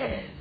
is.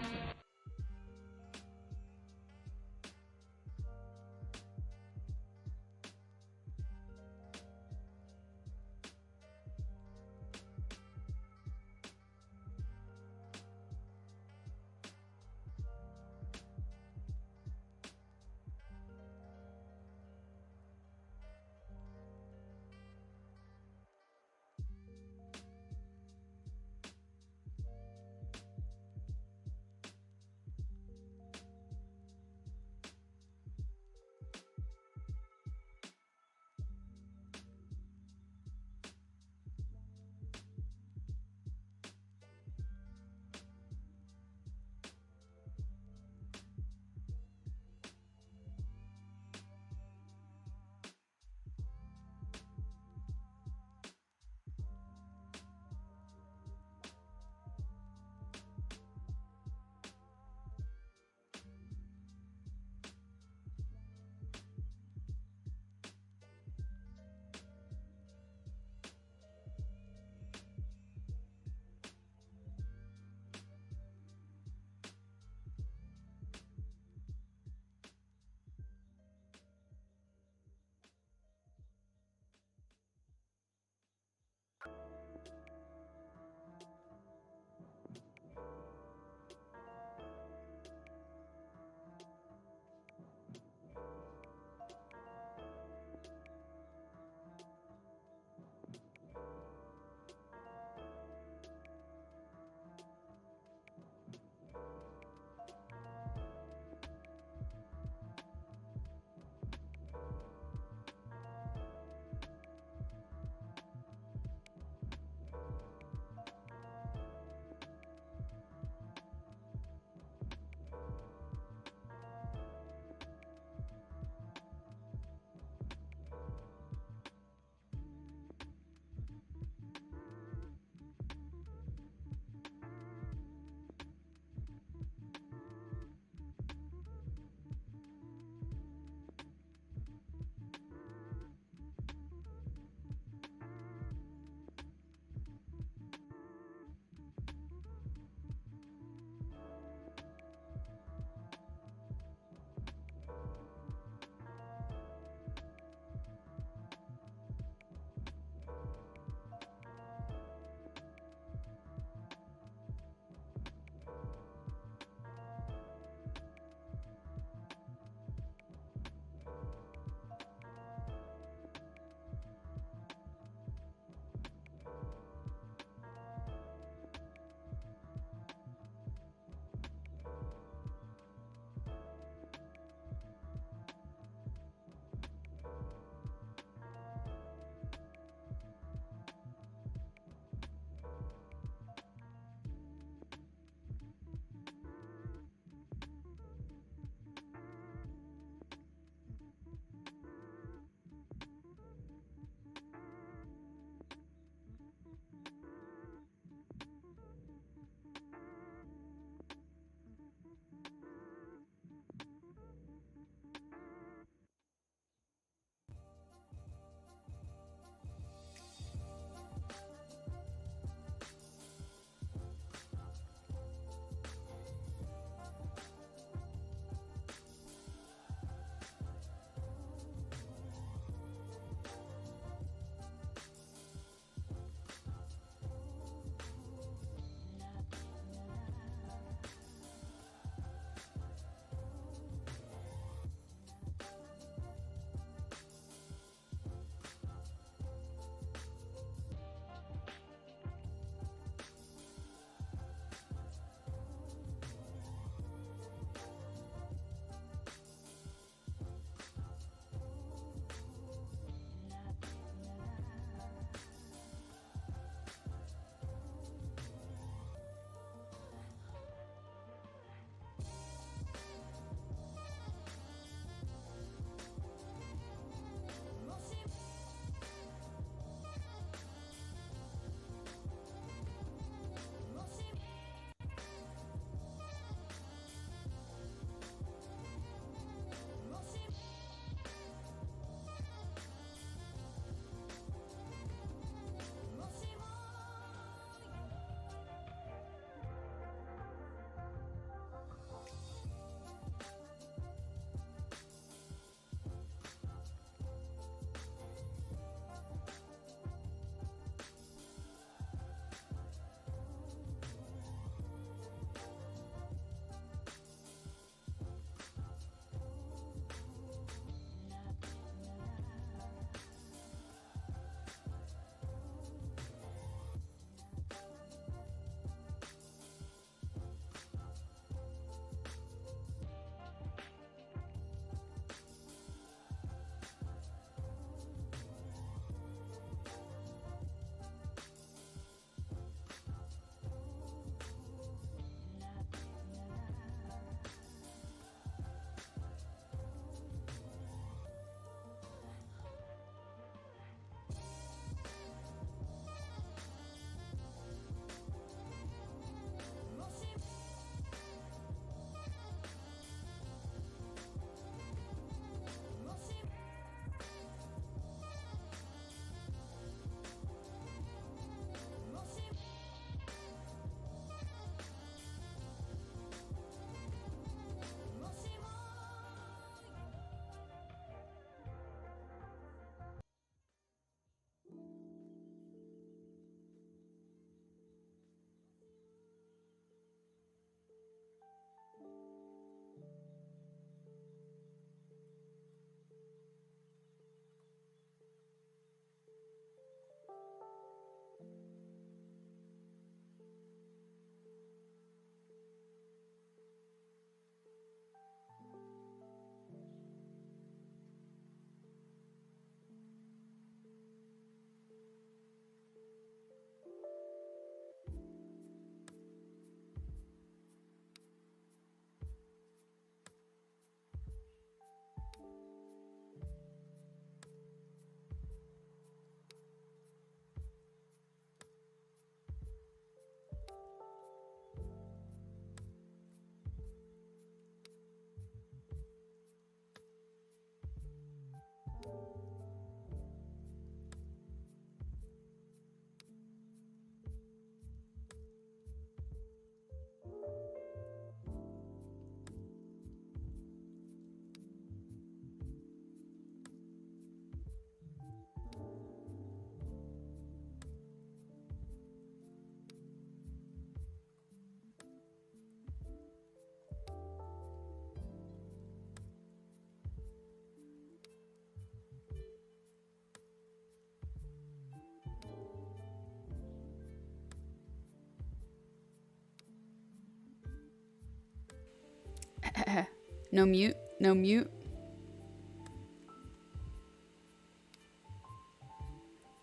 No mute. No mute.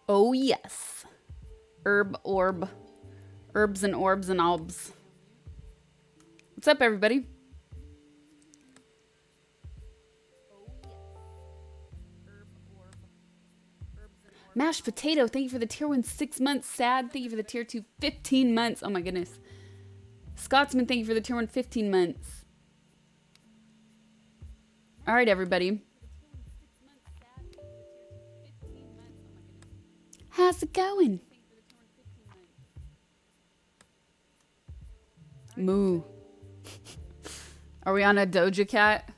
Oh, yes. Herb orb. Herbs and orbs and albs. What's up, everybody? Mashed potato, thank you for the tier 1 6 months. Sad, thank you for the tier 2 15 months. Oh my goodness. Scotsman, thank you for the tier 1 15 months. All right, everybody. How's it going? Moo. Are we on a Doja Cat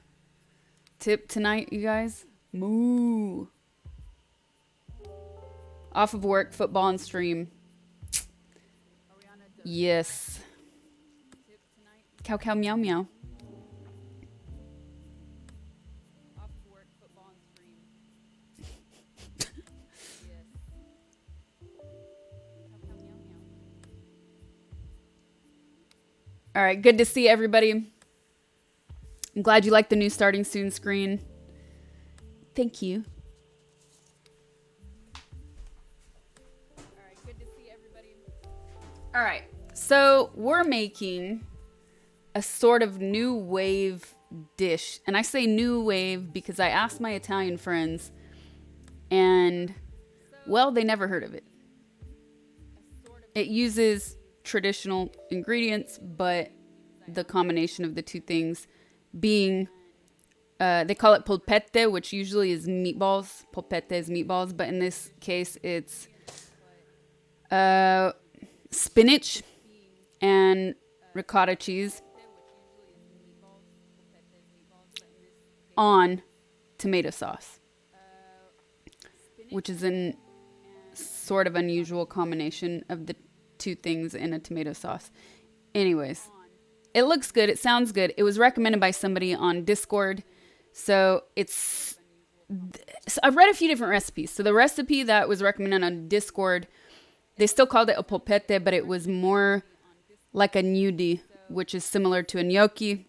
tip tonight, you guys? Moo. Off of work, football and stream. Yes. Cow cow meow meow. All right, good to see everybody. I'm glad you like the new starting soon screen. Thank you. All right, so we're making a sort of new wave dish. And I say new wave because I asked my Italian friends and, well, they never heard of it. It uses traditional ingredients, but the combination of the two things being, they call it polpette, which usually is meatballs. Polpette is meatballs, but in this case, it's spinach and ricotta cheese on tomato sauce, which is a sort of unusual combination of the two things in a tomato sauce. Anyways, it looks good. It sounds good. It was recommended by somebody on Discord. So I've read a few different recipes. So the recipe that was recommended on Discord, they still called it a polpette, but it was more like a gnudi, which is similar to a gnocchi.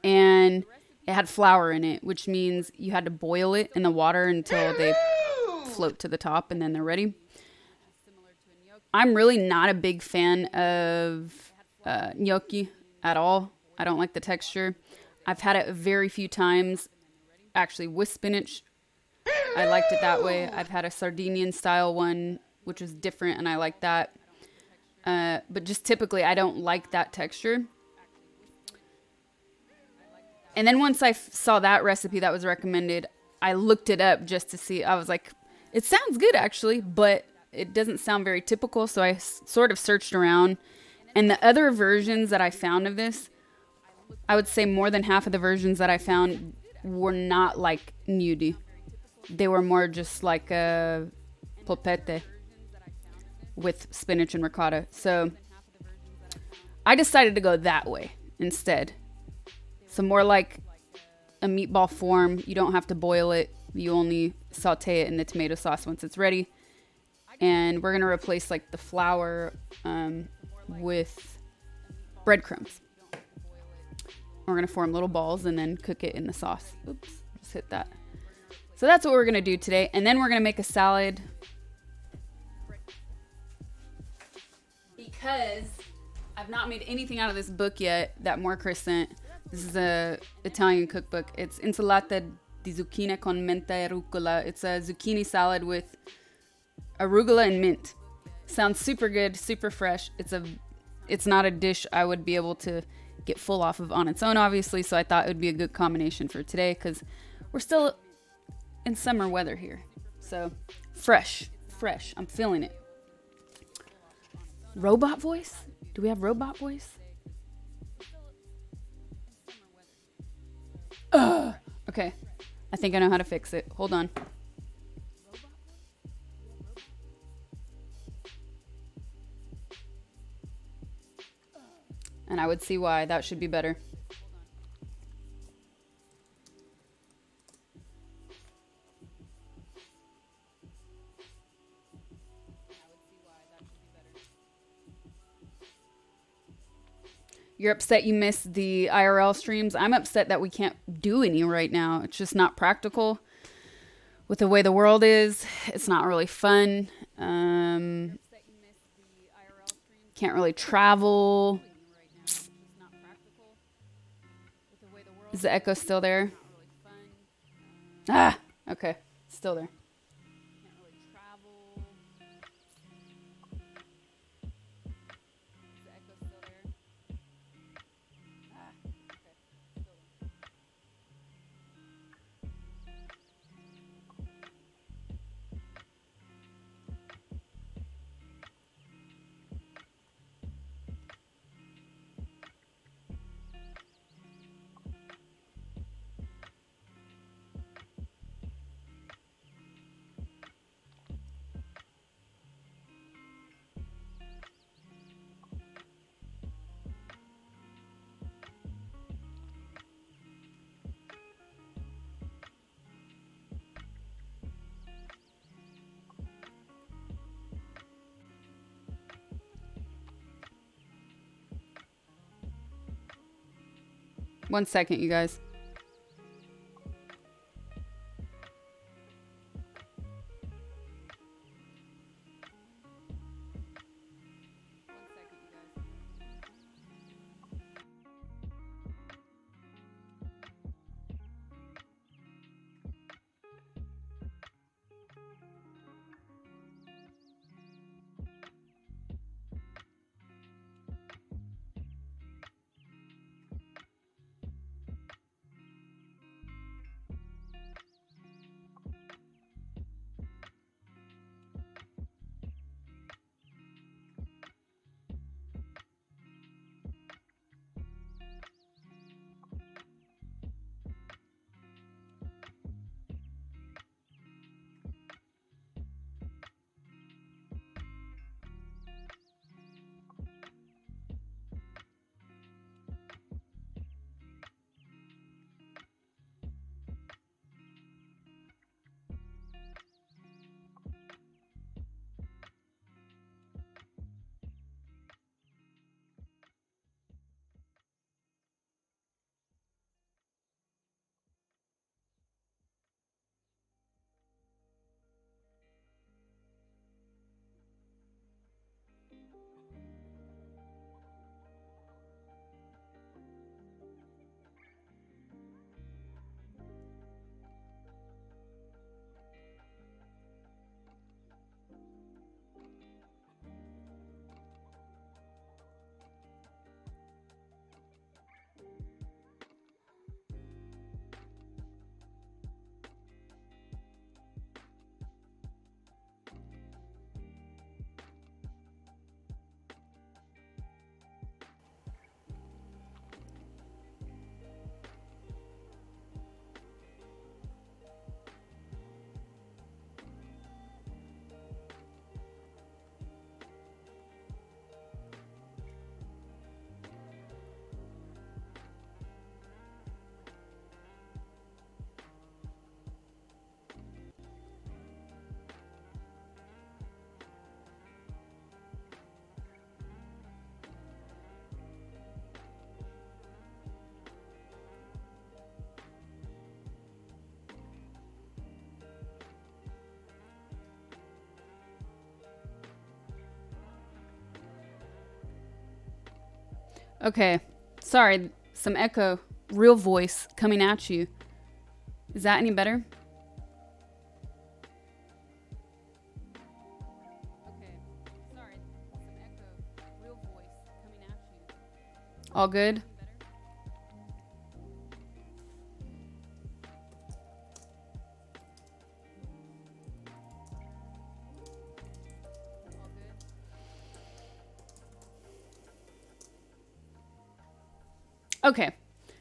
And it had flour in it, which means you had to boil it in the water until they float to the top and then they're ready. I'm really not a big fan of gnocchi at all. I don't like the texture. I've had it very few times, actually, with spinach. I liked it that way. I've had a Sardinian style one, which was different, and I like that. But just typically, I don't like that texture. And then once I saw that recipe that was recommended, I looked it up just to see. I was like, it sounds good, actually, but it doesn't sound very typical. So I sort of searched around. And the other versions that I found of this, I would say more than half of the versions that I found were not like gnudi. They were more just like a polpette with spinach and ricotta. So I decided to go that way instead. So more like a meatball form. You don't have to boil it. You only saute it in the tomato sauce once it's ready. And we're going to replace like the flour with breadcrumbs. We're going to form little balls and then cook it in the sauce. Oops, just hit that. So that's what we're going to do today. And then we're going to make a salad. Because I've not made anything out of this book yet that Chris sent. This is a Italian cookbook. It's insalata di zucchine con menta e rucola. It's a zucchini salad with arugula and mint. Sounds super good, super fresh. It's not a dish I would be able to get full off of on its own, obviously. So I thought it would be a good combination for today because we're still in summer weather here. So fresh. I'm feeling it. Robot voice? Do we have robot voice? Okay. I think I know how to fix it. Hold on. And I would see why. That should be better. You're upset you missed the IRL streams. I'm upset that we can't do any right now. It's just not practical with the way the world is. It's not really fun. Can't really travel. Is the echo still there? Ah, okay. Still there. One second, you guys. Okay. Sorry. Some echo. Real voice coming at you. Is that any better? Okay. Sorry. Some echo. Real voice coming at you. All good? Okay.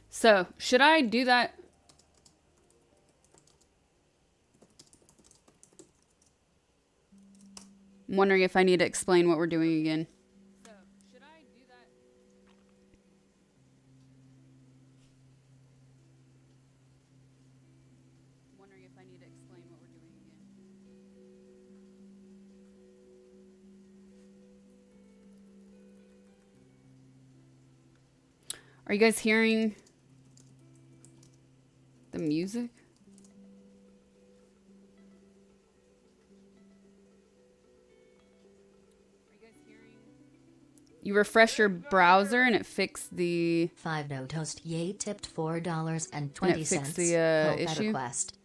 So, should I do that? I'm wondering if I need to explain what we're doing again. So, should I do that? I'm wondering if I need to explain what we're doing again. Are you guys hearing the music? You refresh your browser and it fixed the 5 no toast yay tipped $4.20 and it fixed the issue. Request.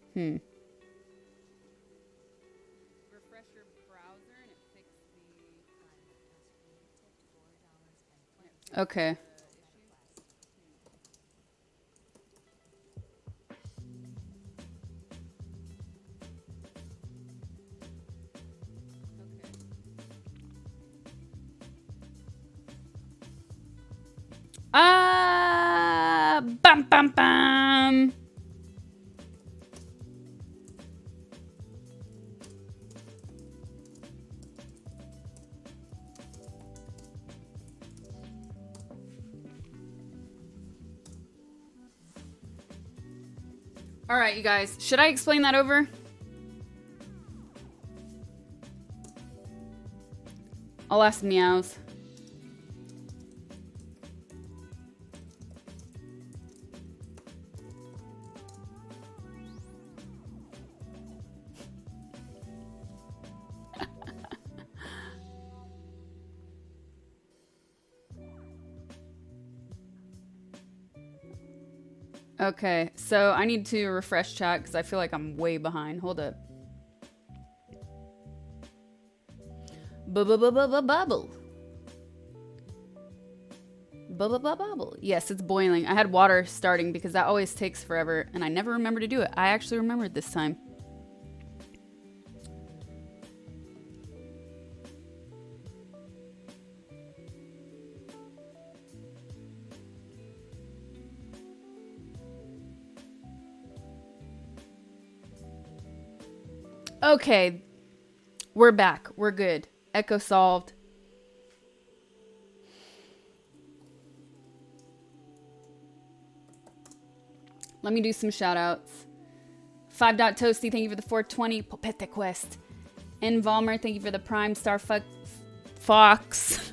Okay. Bam bam bam. All right, you guys. Should I explain that over? I'll ask Meows. Okay, so I need to refresh chat because I feel like I'm way behind. Hold up. Bubble. Bubble. Yes, it's boiling. I had water starting because that always takes forever and I never remember to do it. I actually remembered this time. Okay, we're back. We're good. Echo solved. Let me do some shout outs. 5.Toasty, thank you for the 420. Polpette Quest. N. Valmer, thank you for the Prime Star Fox.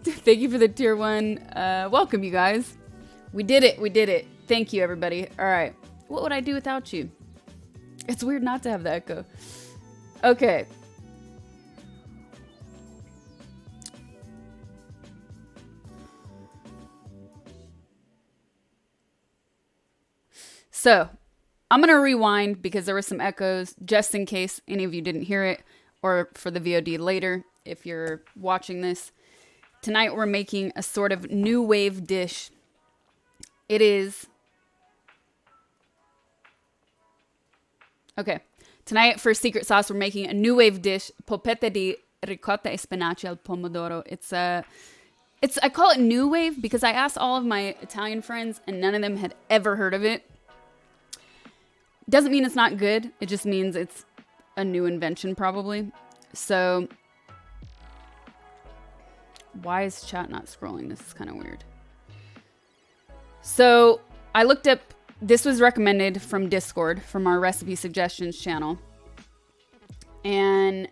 Thank you for the tier 1. Welcome, you guys. We did it. Thank you, everybody. All right. What would I do without you? It's weird not to have the echo. Okay. So, I'm going to rewind because there were some echoes just in case any of you didn't hear it, or for the VOD later if you're watching this. Tonight we're making a sort of new wave dish. It is... Okay, tonight for secret sauce, we're making a new wave dish, polpette di ricotta e spinaci al pomodoro. I call it new wave because I asked all of my Italian friends and none of them had ever heard of it. Doesn't mean it's not good. It just means it's a new invention probably. So, why is chat not scrolling? This is kind of weird. So, I looked up. This was recommended from Discord, from our recipe suggestions channel. And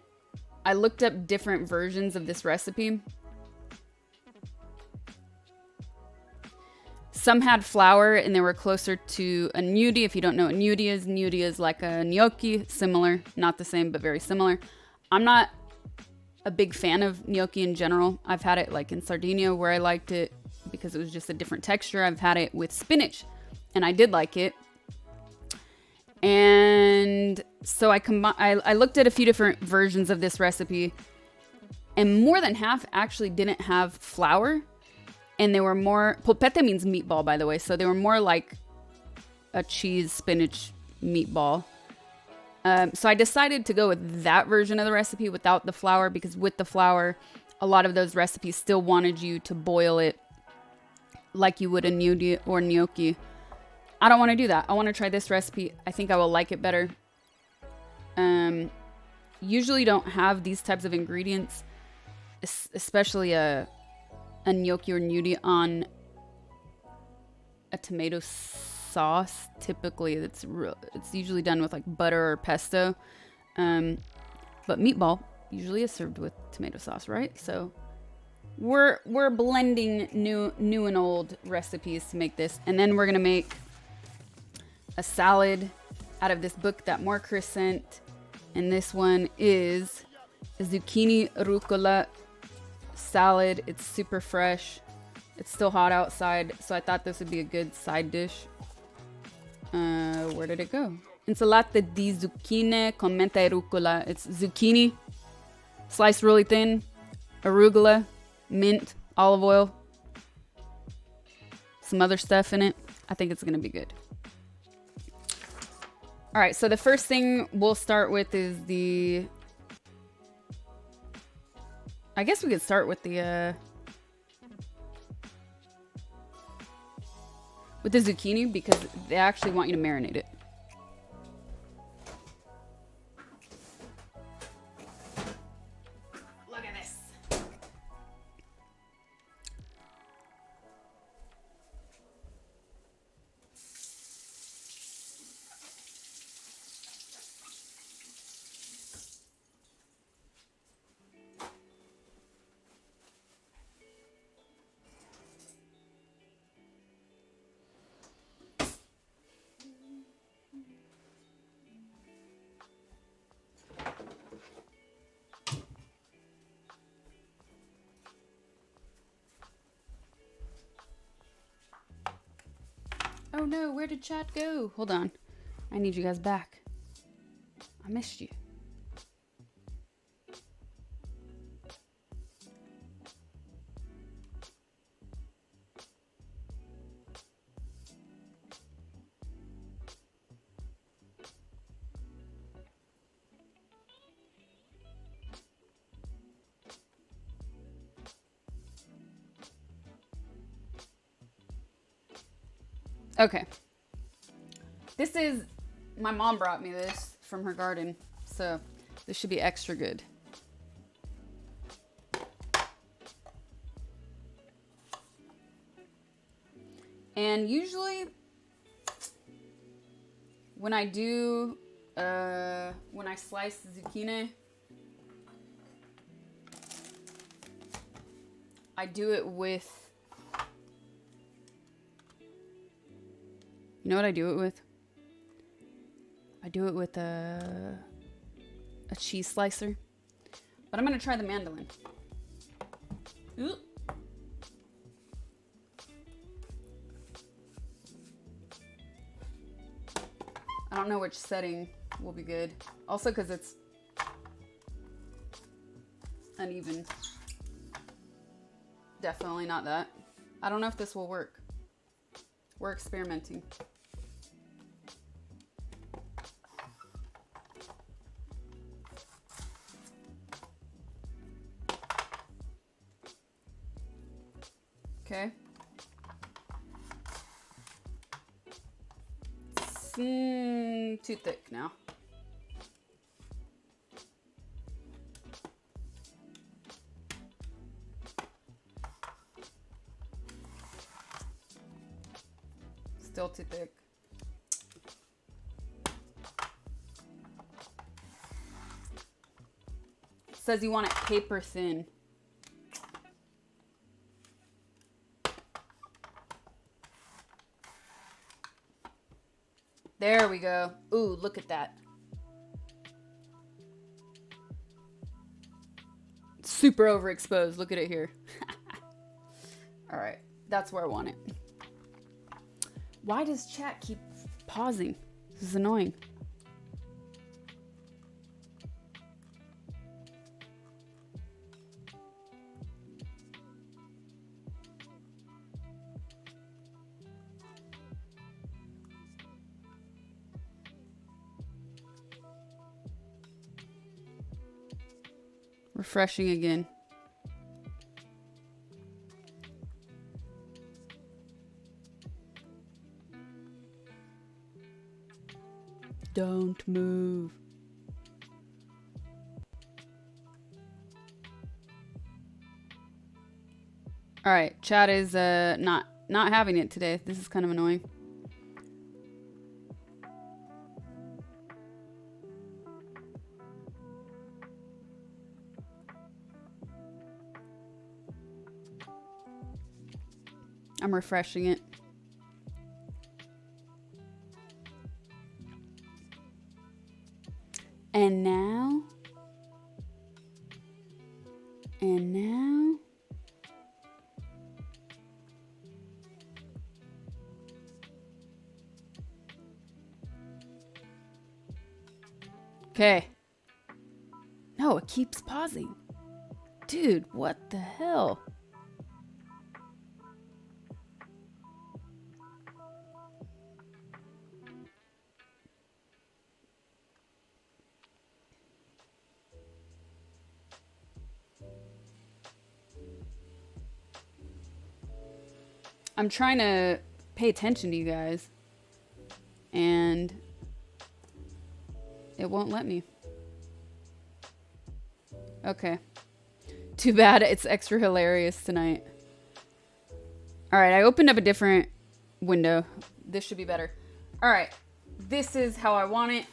I looked up different versions of this recipe. Some had flour and they were closer to a gnudi. If you don't know what gnudi is like a gnocchi, similar, not the same, but very similar. I'm not a big fan of gnocchi in general. I've had it like in Sardinia where I liked it because it was just a different texture. I've had it with spinach. And I did like it. And so I looked at a few different versions of this recipe. And more than half actually didn't have flour. And they were more... Polpette means meatball, by the way. So they were more like a cheese spinach meatball. So I decided to go with that version of the recipe without the flour. Because with the flour, a lot of those recipes still wanted you to boil it like you would a gnudi or gnocchi. I don't want to do that. I want to try this recipe. I think I will like it better. Usually don't have these types of ingredients, especially a gnocchi or gnudi on a tomato sauce. Typically, it's usually done with like butter or pesto. But meatball usually is served with tomato sauce, right? So we're blending new and old recipes to make this, and then we're gonna make a salad out of this book that Chris sent, and this one is a zucchini rucola salad. It's super fresh. It's still hot outside, so I thought this would be a good side dish. Where did it go? Insalata di zucchine con menta e rucola. It's zucchini sliced really thin, arugula, mint, olive oil, some other stuff in it. I think it's gonna be good. All right, so the first thing we'll start with is the, I guess we could start with the zucchini, because they actually want you to marinate it. Look at this. Oh no, where did chat go? Hold on. I need you guys back. I missed you. Okay. This is, my mom brought me this from her garden, so this should be extra good. And usually when I do, when I slice the zucchini, I do it with, you know what I do it with? I do it with a cheese slicer. But I'm gonna try the mandolin. Ooh. I don't know which setting will be good. Also because it's uneven. Definitely not that. I don't know if this will work. We're experimenting. Okay. Too thick now. Still too thick. Says you want it paper thin. There we go. Ooh, look at that. Super overexposed. Look at it here. All right, that's where I want it. Why does chat keep pausing? This is annoying. Refreshing again. Don't move. All right, chat is not having it today. This is kind of annoying. I'm refreshing it. And now. And now. Okay. No, it keeps pausing. Dude, what the hell? I'm trying to pay attention to you guys, and it won't let me. Okay. Too bad it's extra hilarious tonight. All right, I opened up a different window. This should be better. All right, this is how I want it.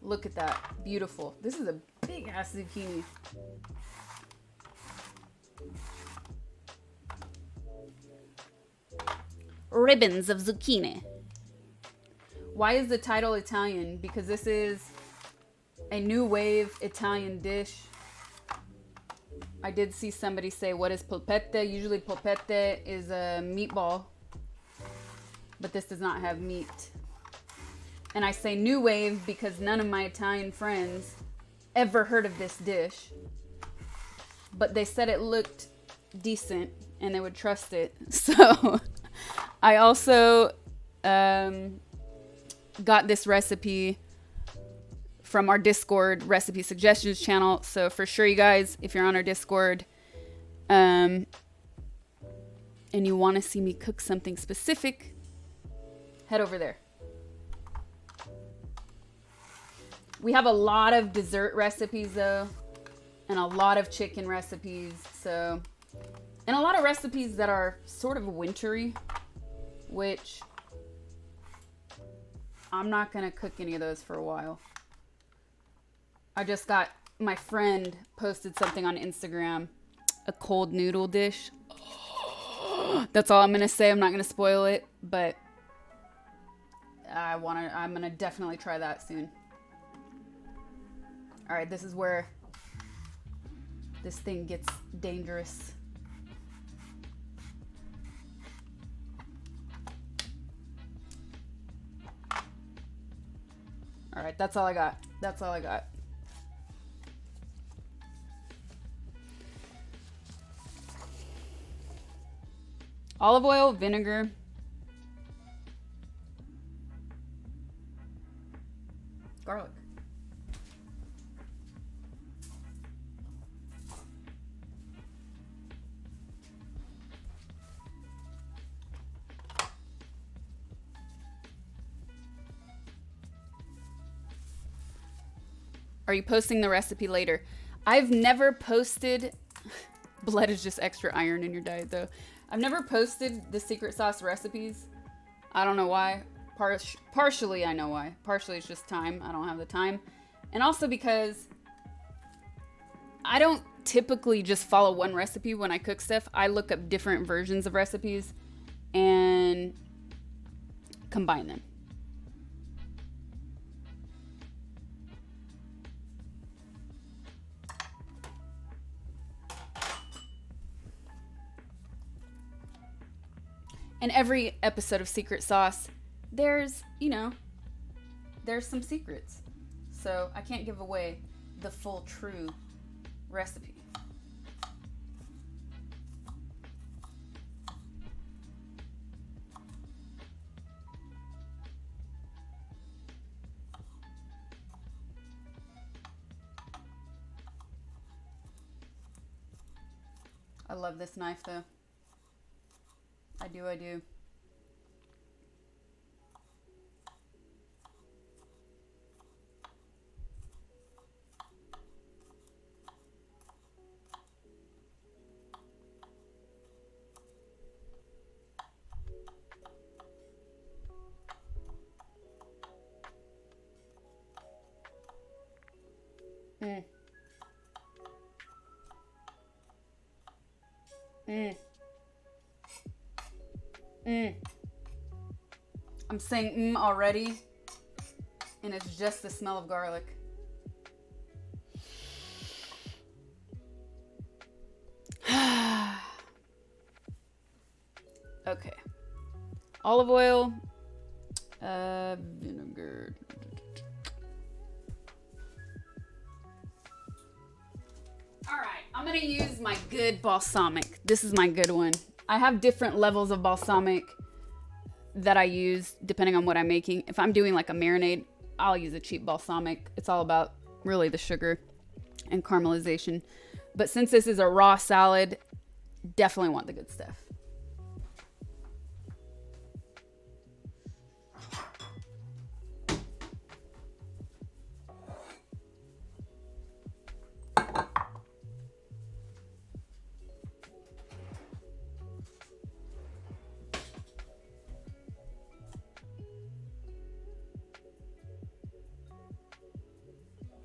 Look at that. Beautiful. This is a big ass zucchini. Ribbons of zucchini. Why is the title Italian? Because this is a new wave Italian dish. I did see somebody say, what is polpette? Usually polpette is a meatball, but this does not have meat. And I say new wave because none of my Italian friends ever heard of this dish, but they said it looked decent and they would trust it. So I also got this recipe from our Discord recipe suggestions channel. So for sure, you guys, if you're on our Discord and you want to see me cook something specific, head over there. We have a lot of dessert recipes though, and a lot of chicken recipes. So, and a lot of recipes that are sort of wintry, which I'm not going to cook any of those for a while. I just got, my friend posted something on Instagram, a cold noodle dish. That's all I'm going to say. I'm not going to spoil it, but I'm going to definitely try that soon. All right, this is where this thing gets dangerous. All right, that's all I got. That's all I got. Olive oil, vinegar. Garlic. Are you posting the recipe later? I've never posted... Blood is just extra iron in your diet, though. I've never posted the secret sauce recipes. I don't know why. Partially, I know why. Partially, it's just time. I don't have the time. And also because I don't typically just follow one recipe when I cook stuff. I look up different versions of recipes and combine them. In every episode of Secret Sauce, there's some secrets. So I can't give away the full true recipe. I love this knife though. I do. I'm saying already, and it's just the smell of garlic. Okay. Olive oil, vinegar. All right, I'm gonna use my good balsamic. This is my good one. I have different levels of balsamic that I use depending on what I'm making. If I'm doing like a marinade, I'll use a cheap balsamic. It's all about really the sugar and caramelization. But since this is a raw salad, definitely want the good stuff.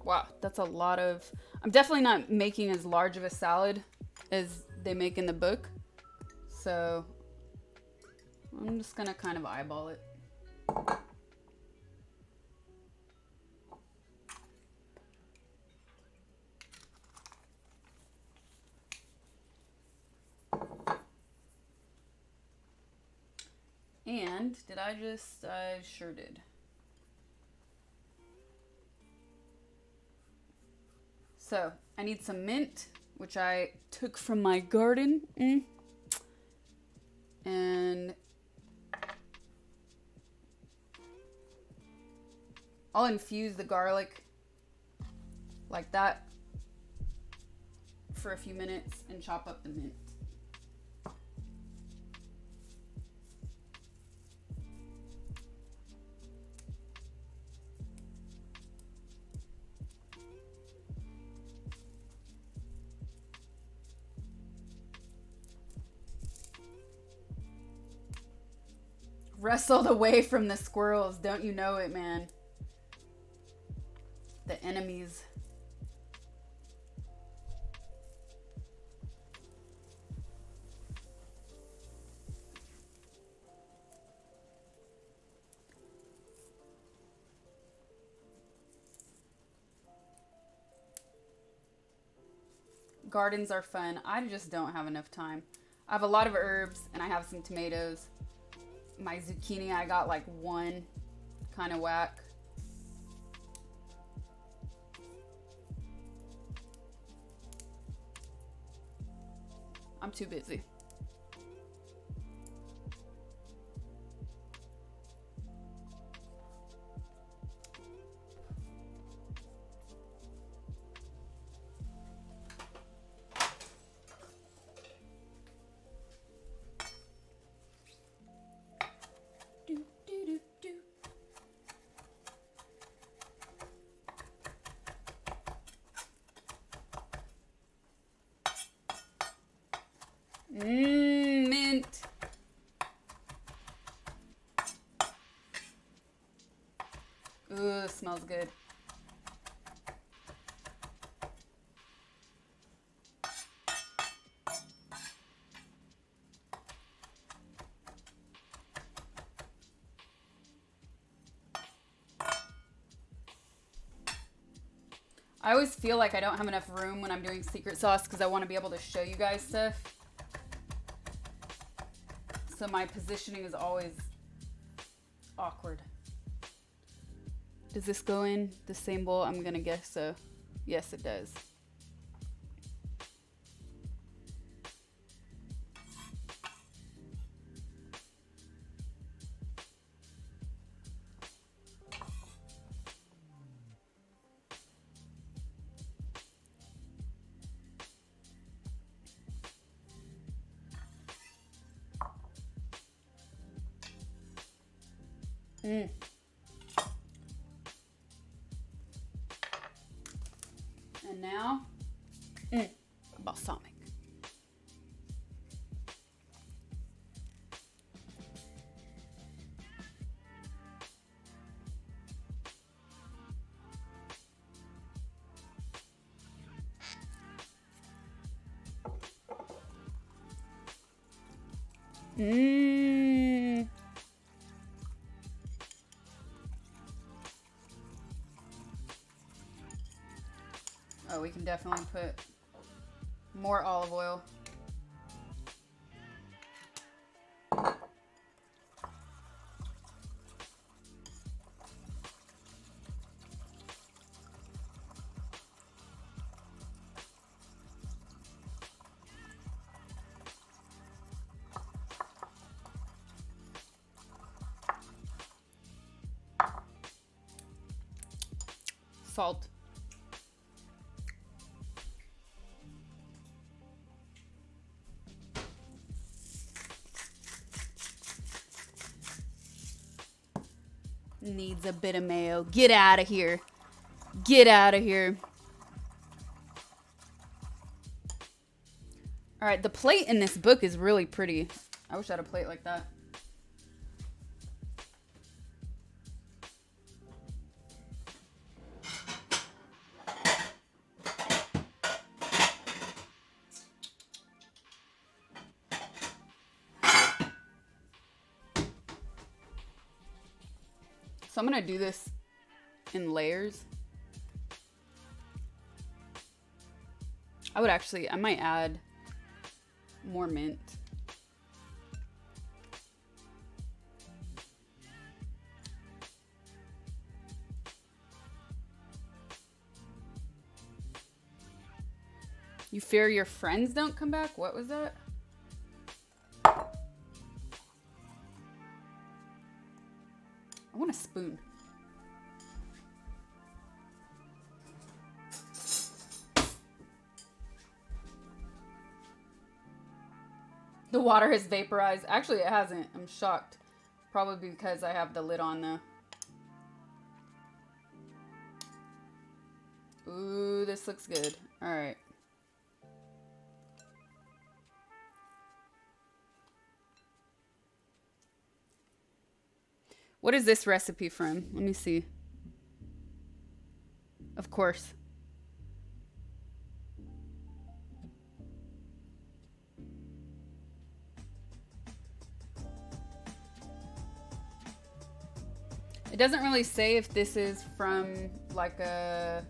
Wow, that's a lot of... I'm definitely not making as large of a salad as they make in the book. So I'm just gonna kind of eyeball it. And did I just... I sure did. So I need some mint, which I took from my garden. And I'll infuse the garlic like that for a few minutes and chop up the mint. Wrestled away from the squirrels. Don't you know it, man? The enemies. Gardens are fun. I just don't have enough time. I have a lot of herbs and I have some tomatoes. My zucchini, I got like one kind of whack. I'm too busy. Mint. Ooh, smells good. I always feel like I don't have enough room when I'm doing secret sauce because I want to be able to show you guys stuff. So my positioning is always awkward. Does this go in the same bowl? I'm gonna guess so. Yes, it does. And now, balsamic. Mmm. Oh, we can definitely put more olive oil. Salt. Needs a bit of mayo. Get out of here. Get out of here. All right, the plate in this book is really pretty. I wish I had a plate like that. So I'm gonna do this in layers. I might add more mint. You fear your friends don't come back? What was that? I want a spoon. The water has vaporized. Actually, it hasn't. I'm shocked. Probably because I have the lid on though. Ooh, this looks good. All right. What is this recipe from? Let me see. Of course. It doesn't really say if this is from like a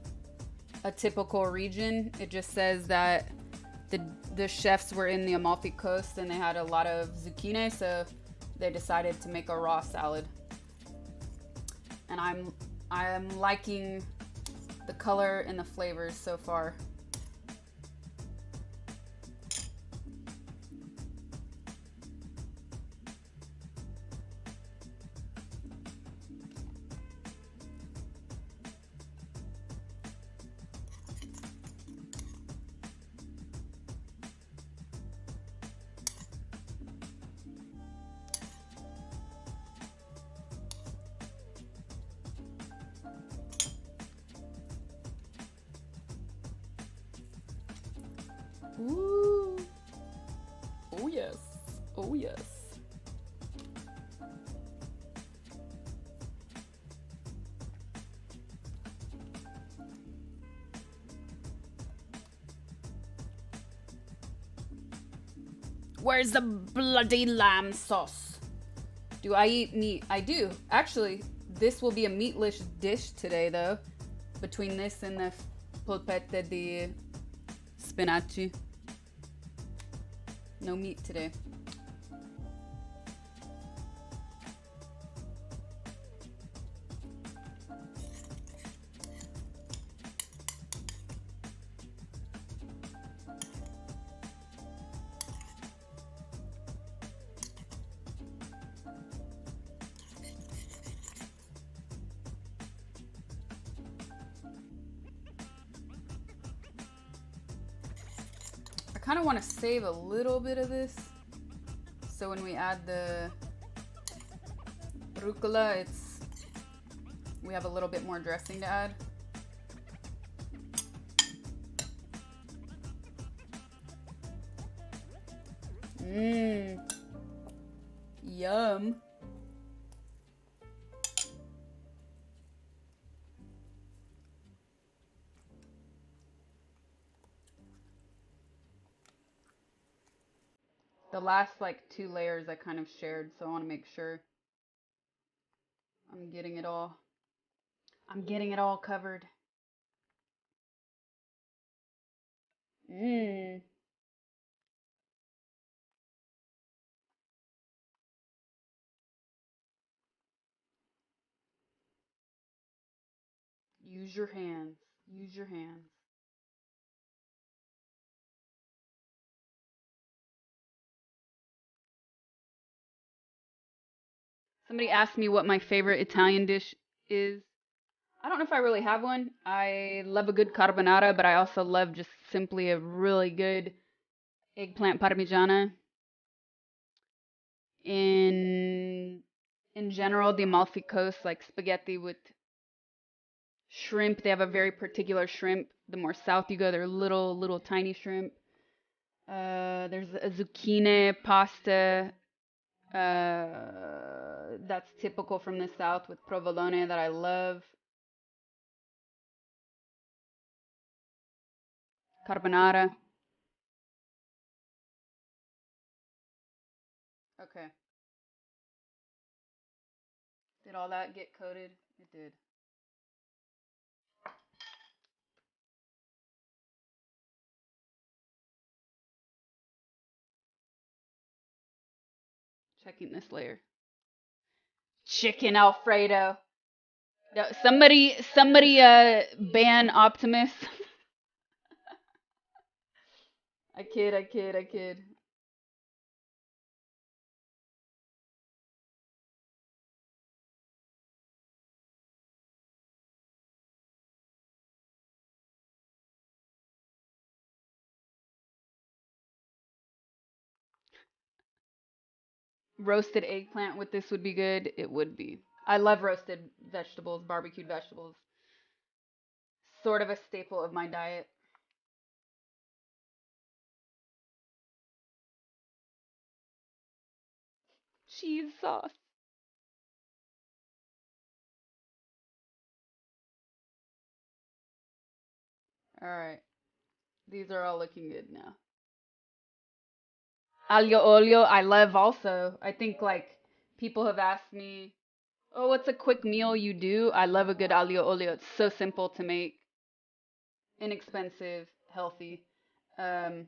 typical region. It just says that the chefs were in the Amalfi Coast and they had a lot of zucchini, so they decided to make a raw salad. And I'm liking the color and the flavors so far. Ooh. Oh yes. Oh yes. Where's the bloody lamb sauce? Do I eat meat? I do. Actually, this will be a meatless dish today though. Between this and the polpette di spinaci. No meat today. I kind of want to save a little bit of this, so when we add the rucola, we have a little bit more dressing to add. Mmm. Yum. The last like 2 layers I kind of shared, so I want to make sure I'm getting it all. I'm getting it all covered. Mmm. Use your hands. Use your hands. Somebody asked me what my favorite Italian dish is. I don't know if I really have one. I love a good carbonara, but I also love just simply a really good eggplant parmigiana. In in general, the Amalfi Coast, like spaghetti with shrimp. They have a very particular shrimp. The more south you go, they're little tiny shrimp. There's a zucchini pasta that's typical from the south with provolone that I love. Carbonara. Okay. Did all that get coated? It did. Checking this layer. Chicken Alfredo. No, somebody ban Optimus. I kid. Roasted eggplant with this would be good. It would be. I love roasted vegetables, barbecued vegetables. Sort of a staple of my diet. Cheese sauce. All right. These are all looking good now. Aglio olio, I love also. I think like people have asked me, "Oh, what's a quick meal you do?" I love a good aglio olio. It's so simple to make, inexpensive, healthy. Um,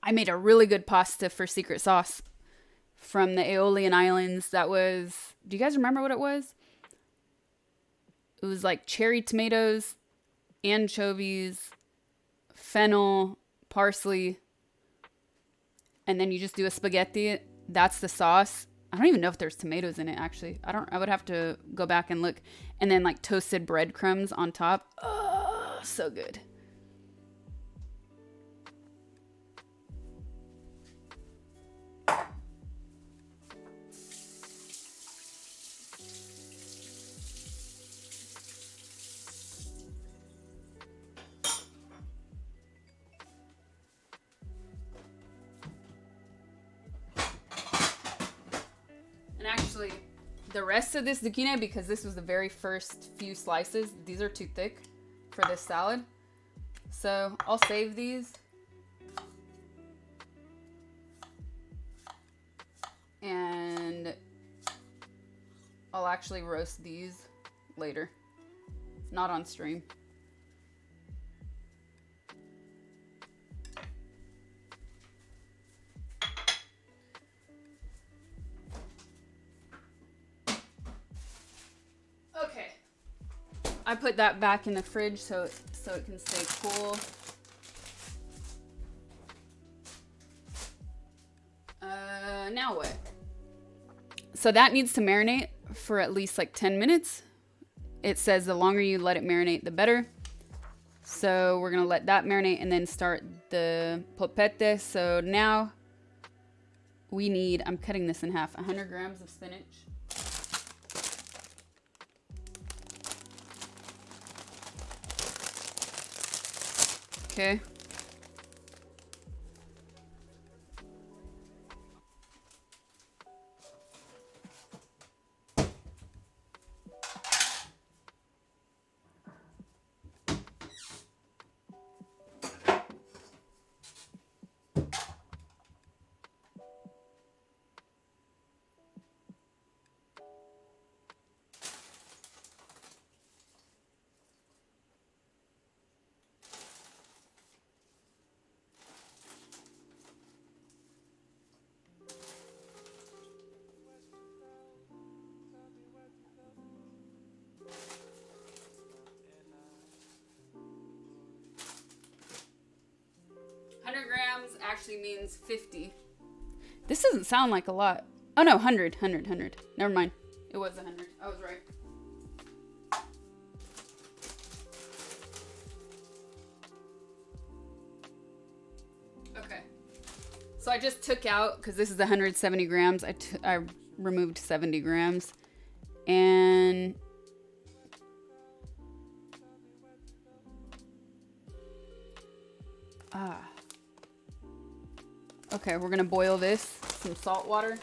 I made a really good pasta for secret sauce from the Aeolian Islands. That was, do you guys remember what it was? It was like cherry tomatoes, anchovies, fennel, parsley, and then you just do a spaghetti. That's the sauce. I don't even know if there's tomatoes in it actually. I would have to go back and look. And then like toasted breadcrumbs on top. Oh, so good. And actually, the rest of this zucchini, because this was the very first few slices, these are too thick for this salad. So I'll save these. And I'll actually roast these later. Not on stream. Okay. I put that back in the fridge so it can stay cool. Now what? So that needs to marinate for at least like 10 minutes. It says the longer you let it marinate, the better. So we're going to let that marinate and then start the polpette. So now we need, I'm cutting this in half, 100 grams of spinach. Okay. actually means 50. This doesn't sound like a lot. Oh no, 100. Never mind. It was 100. I was right. Okay. So I just took out, because this is 170 grams, I removed 70 grams. And okay, we're gonna boil this. Some salt water.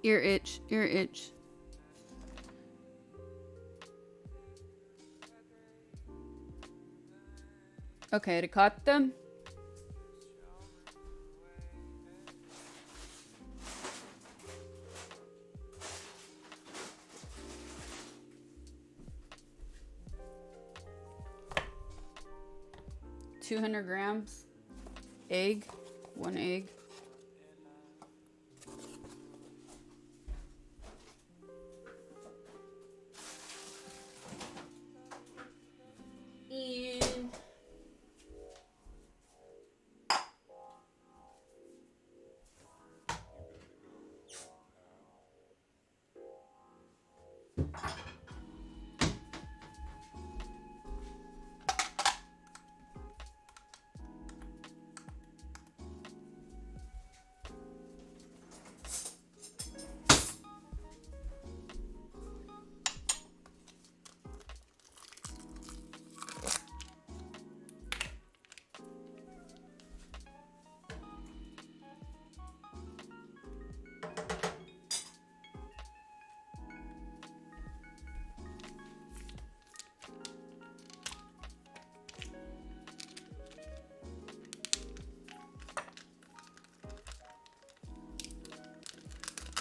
Ear itch, ear itch. Okay, ricotta. $200 grams. Egg, 1 egg.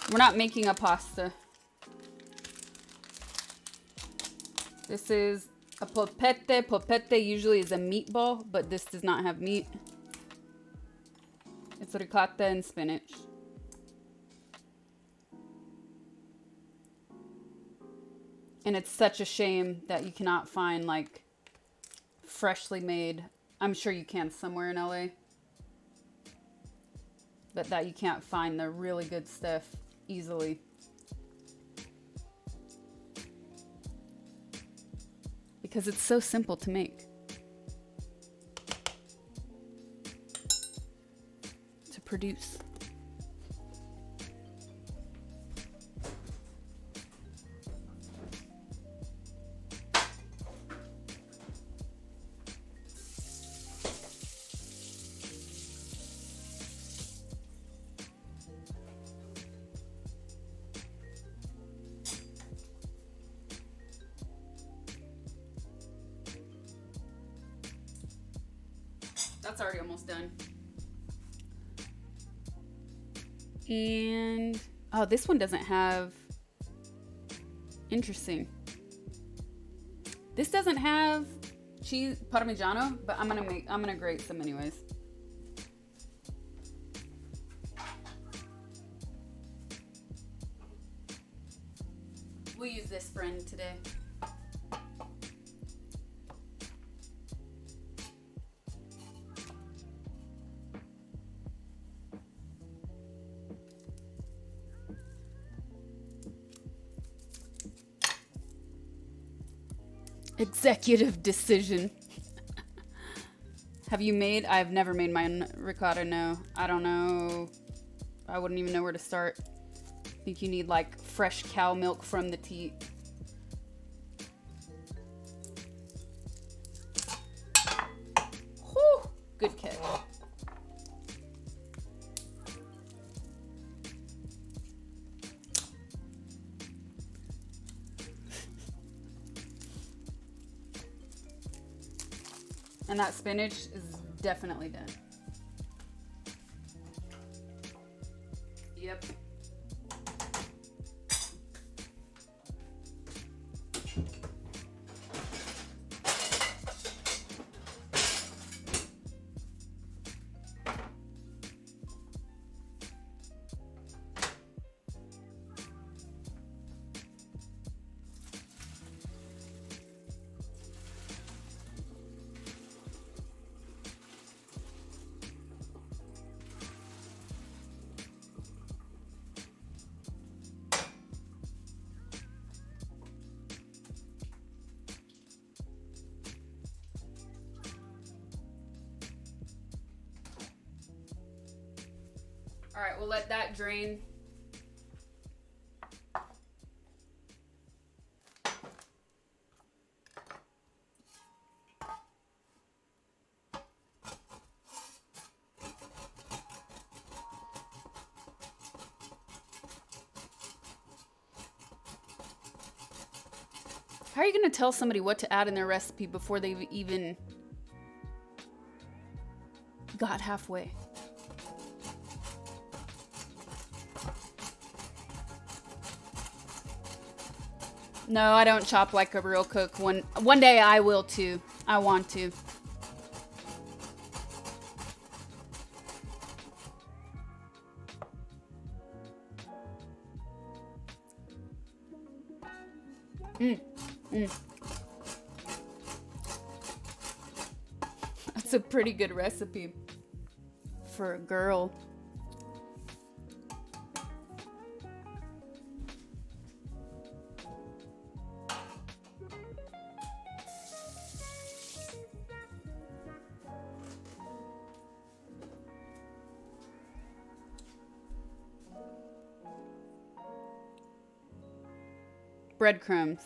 And we're not making a pasta. This is a polpette. Polpette usually is a meatball, but this does not have meat. It's ricotta and spinach. And it's such a shame that you cannot find like freshly made. I'm sure you can somewhere in LA. But that you can't find the really good stuff easily. Because it's so simple to make. To produce. That's already almost done. And oh, this one doesn't have, interesting. This doesn't have cheese parmigiano, but I'm gonna grate some anyways. We'll use this friend today. Executive decision. Have you made? I've never made my ricotta, no. I don't know. I wouldn't even know where to start. I think you need like fresh cow milk from the teat. Whew, good catch. And that spinach is definitely done. Yep. All right, we'll let that drain. How are you going to tell somebody what to add in their recipe before they've even got halfway? No, I don't chop like a real cook. One day I will too. I want to. That's a pretty good recipe for a girl. Breadcrumbs.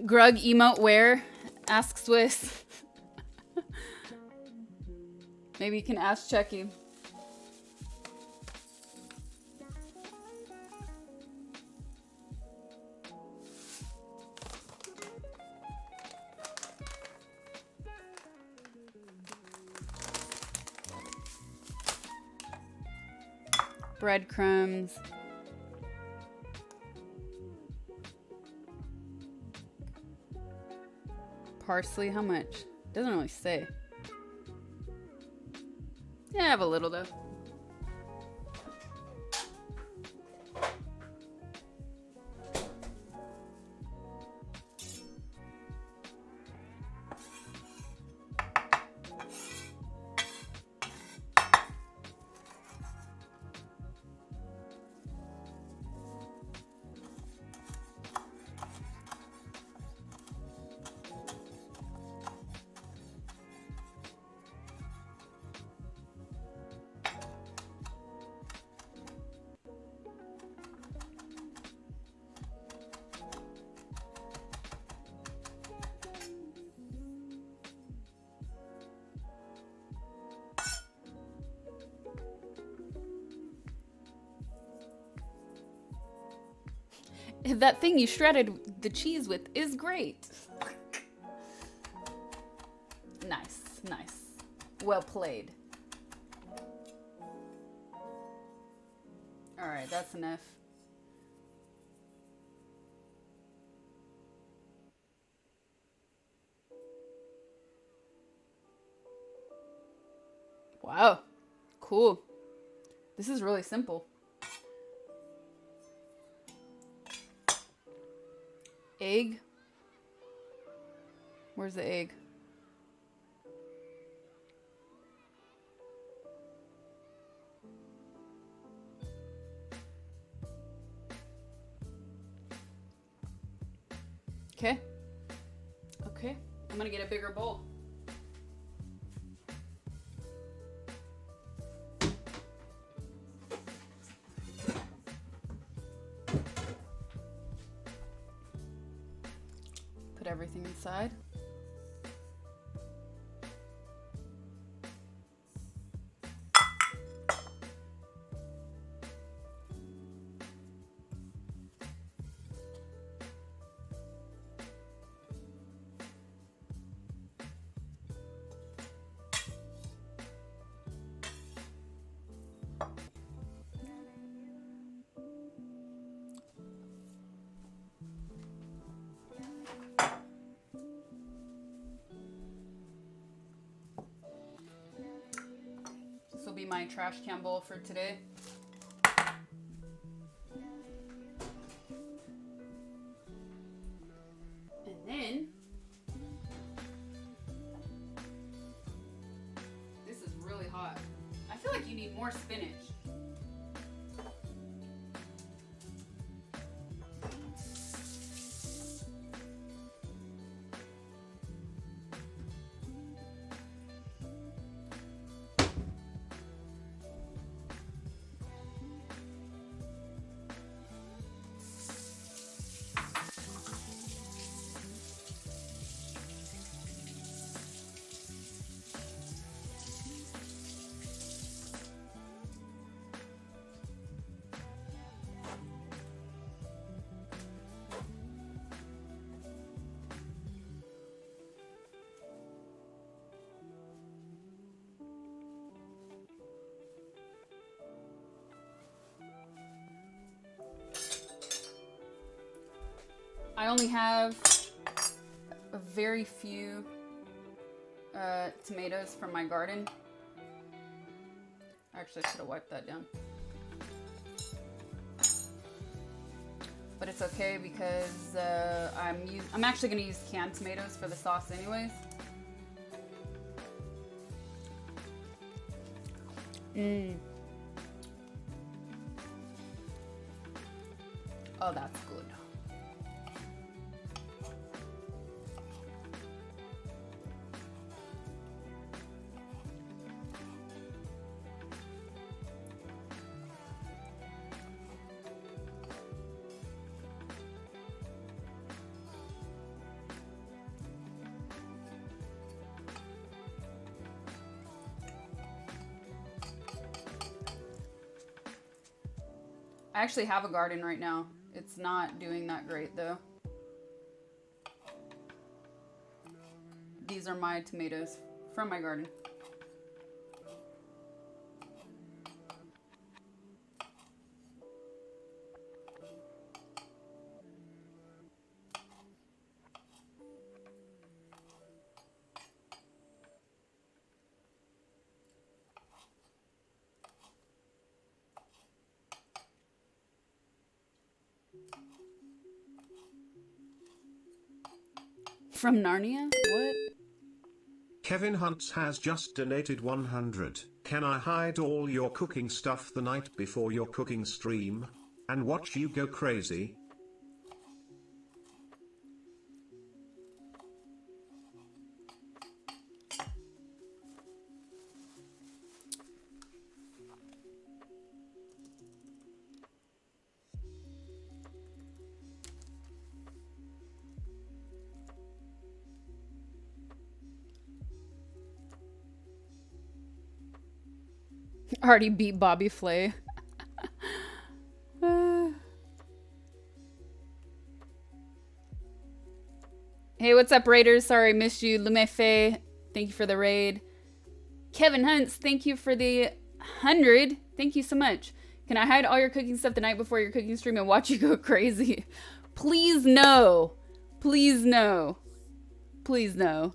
Grug emote where? Ask Swiss. Maybe you can ask Chucky. Breadcrumbs. Parsley, how much? Doesn't really say. Yeah, I have a little though. That thing you shredded the cheese with is great. Nice, nice. Well played. All right, that's enough. Wow, cool. This is really simple. Egg. Where's the egg? Okay. Okay. I'm gonna get a bigger bowl. Put everything side. This will be my trash can bowl for today. And then this is really hot. I feel like you need more spinach. I only have a very few tomatoes from my garden. Actually, I should have wiped that down. But it's okay because I'm actually going to use canned tomatoes for the sauce anyways. Oh, that's good. I actually have a garden right now. It's not doing that great though. These are my tomatoes from my garden. From Narnia? What? Kevin Hunts has just donated 100. Can I hide all your cooking stuff the night before your cooking stream and watch you go crazy? Already beat Bobby Flay. Hey, what's up, Raiders? Sorry I missed you. Lumefe, thank you for the raid. Kevin Hunts, thank you for the 100. Thank you so much. Can I hide all your cooking stuff the night before your cooking stream and watch you go crazy? Please no. Please no. Please no.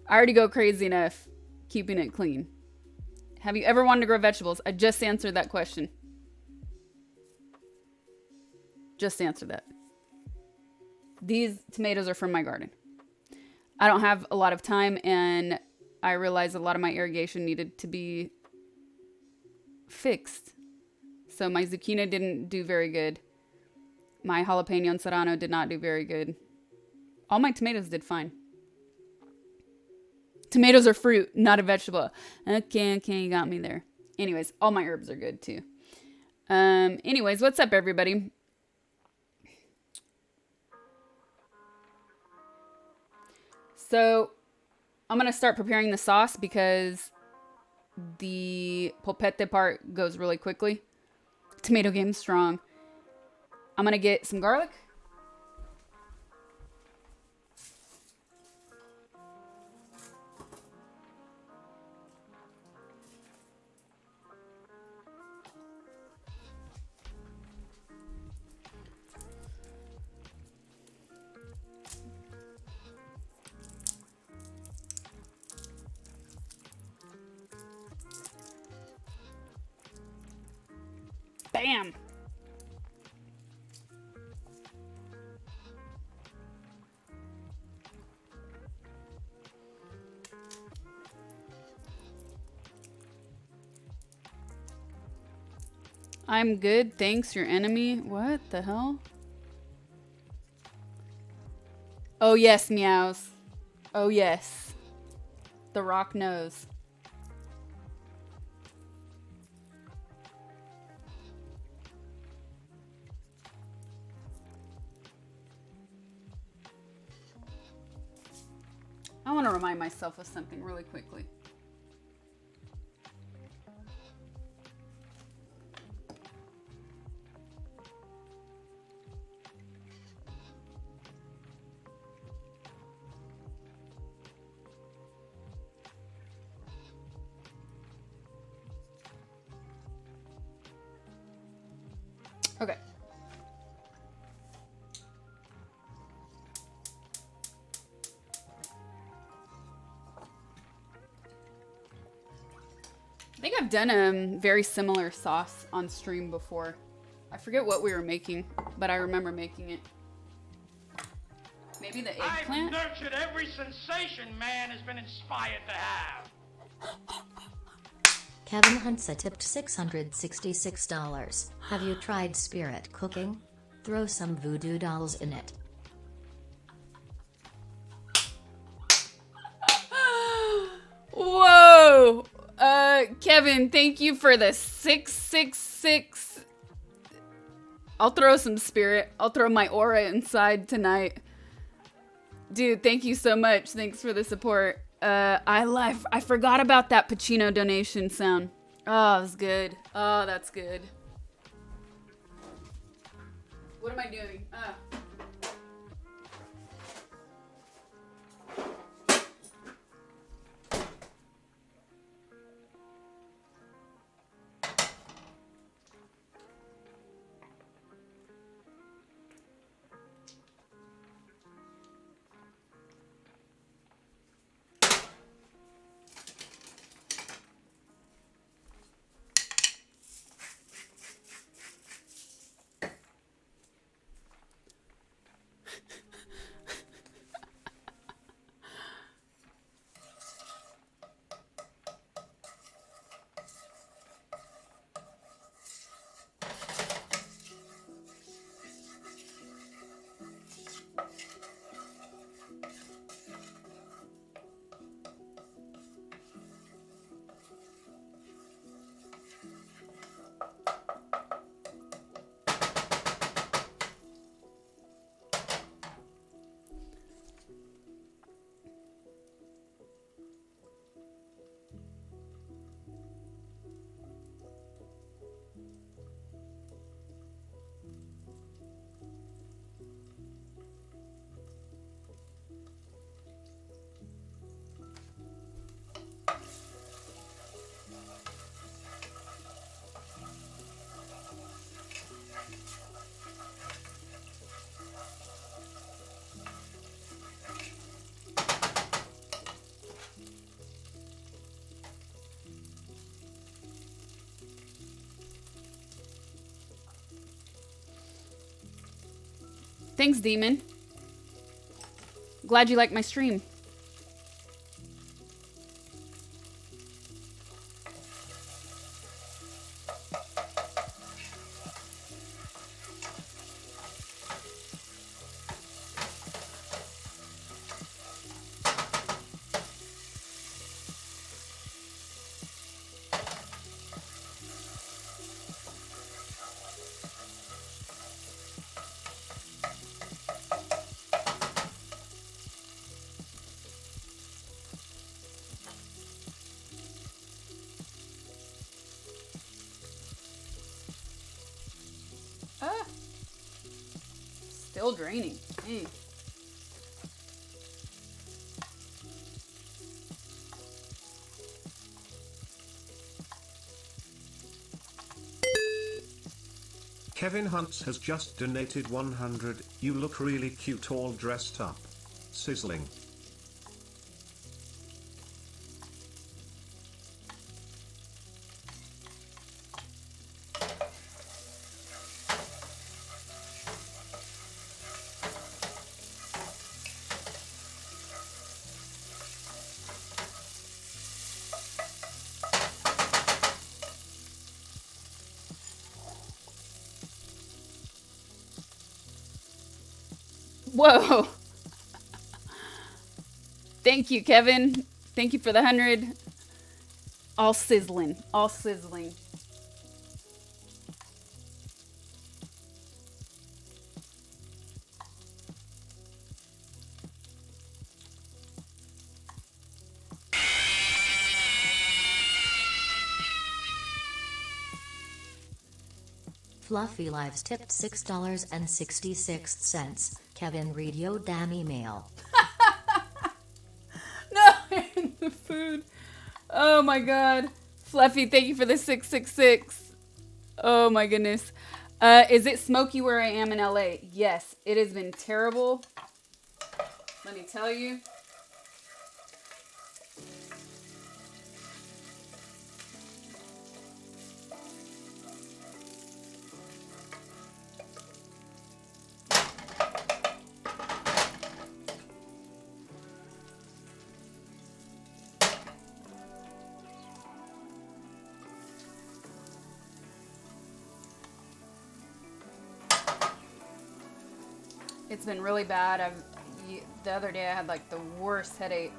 I already go crazy enough keeping it clean. Have you ever wanted to grow vegetables? I just answered that question. Just answered that. These tomatoes are from my garden. I don't have a lot of time, and I realized a lot of my irrigation needed to be fixed. So my zucchini didn't do very good. My jalapeno and serrano did not do very good. All my tomatoes did fine. Tomatoes are fruit, not a vegetable. Okay, you got me there. Anyways, all my herbs are good too. Anyways, what's up, everybody? So I'm going to start preparing the sauce because the polpette part goes really quickly. Tomato game strong. I'm going to get some garlic. Bam! I'm good, thanks, your enemy. What the hell? Oh yes, meows. Oh yes. The Rock knows. I want to remind myself of something really quickly. Okay. I think I've done a very similar sauce on stream before. I forget what we were making, but I remember making it. Maybe the eggplant? I've nurtured every sensation man has been inspired to have. Kevin Hunsa tipped $666. Have you tried spirit cooking? Throw some voodoo dolls in it. Whoa! Kevin, thank you for the 666. I'll throw some spirit. I'll throw my aura inside tonight. Dude, thank you so much. Thanks for the support. I forgot about that Pacino donation sound. Oh, it was good. Oh, that's good. What am I doing? Thanks, Demon. Glad you liked my stream. still draining. Dang. Kevin Hunts has just donated 100. You look really cute all dressed up. Sizzling. Whoa. Thank you, Kevin. Thank you for the 100. All sizzling. All sizzling. Fluffy Lives tipped $6.66. Kevin, read your damn email. No, in the food. Oh my god. Fluffy, thank you for the 666. Oh my goodness. Is it smoky where I am in LA? Yes, it has been terrible. Let me tell you. It's been really bad. The other day I had like the worst headache.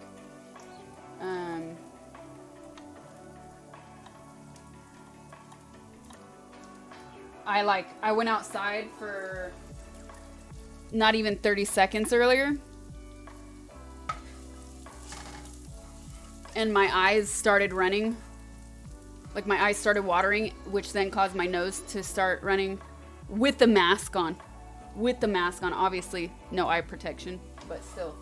I went outside for not even 30 seconds earlier. And my eyes started running. Like my eyes started watering, which then caused my nose to start running with the mask on. With the mask on, obviously no eye protection, but still.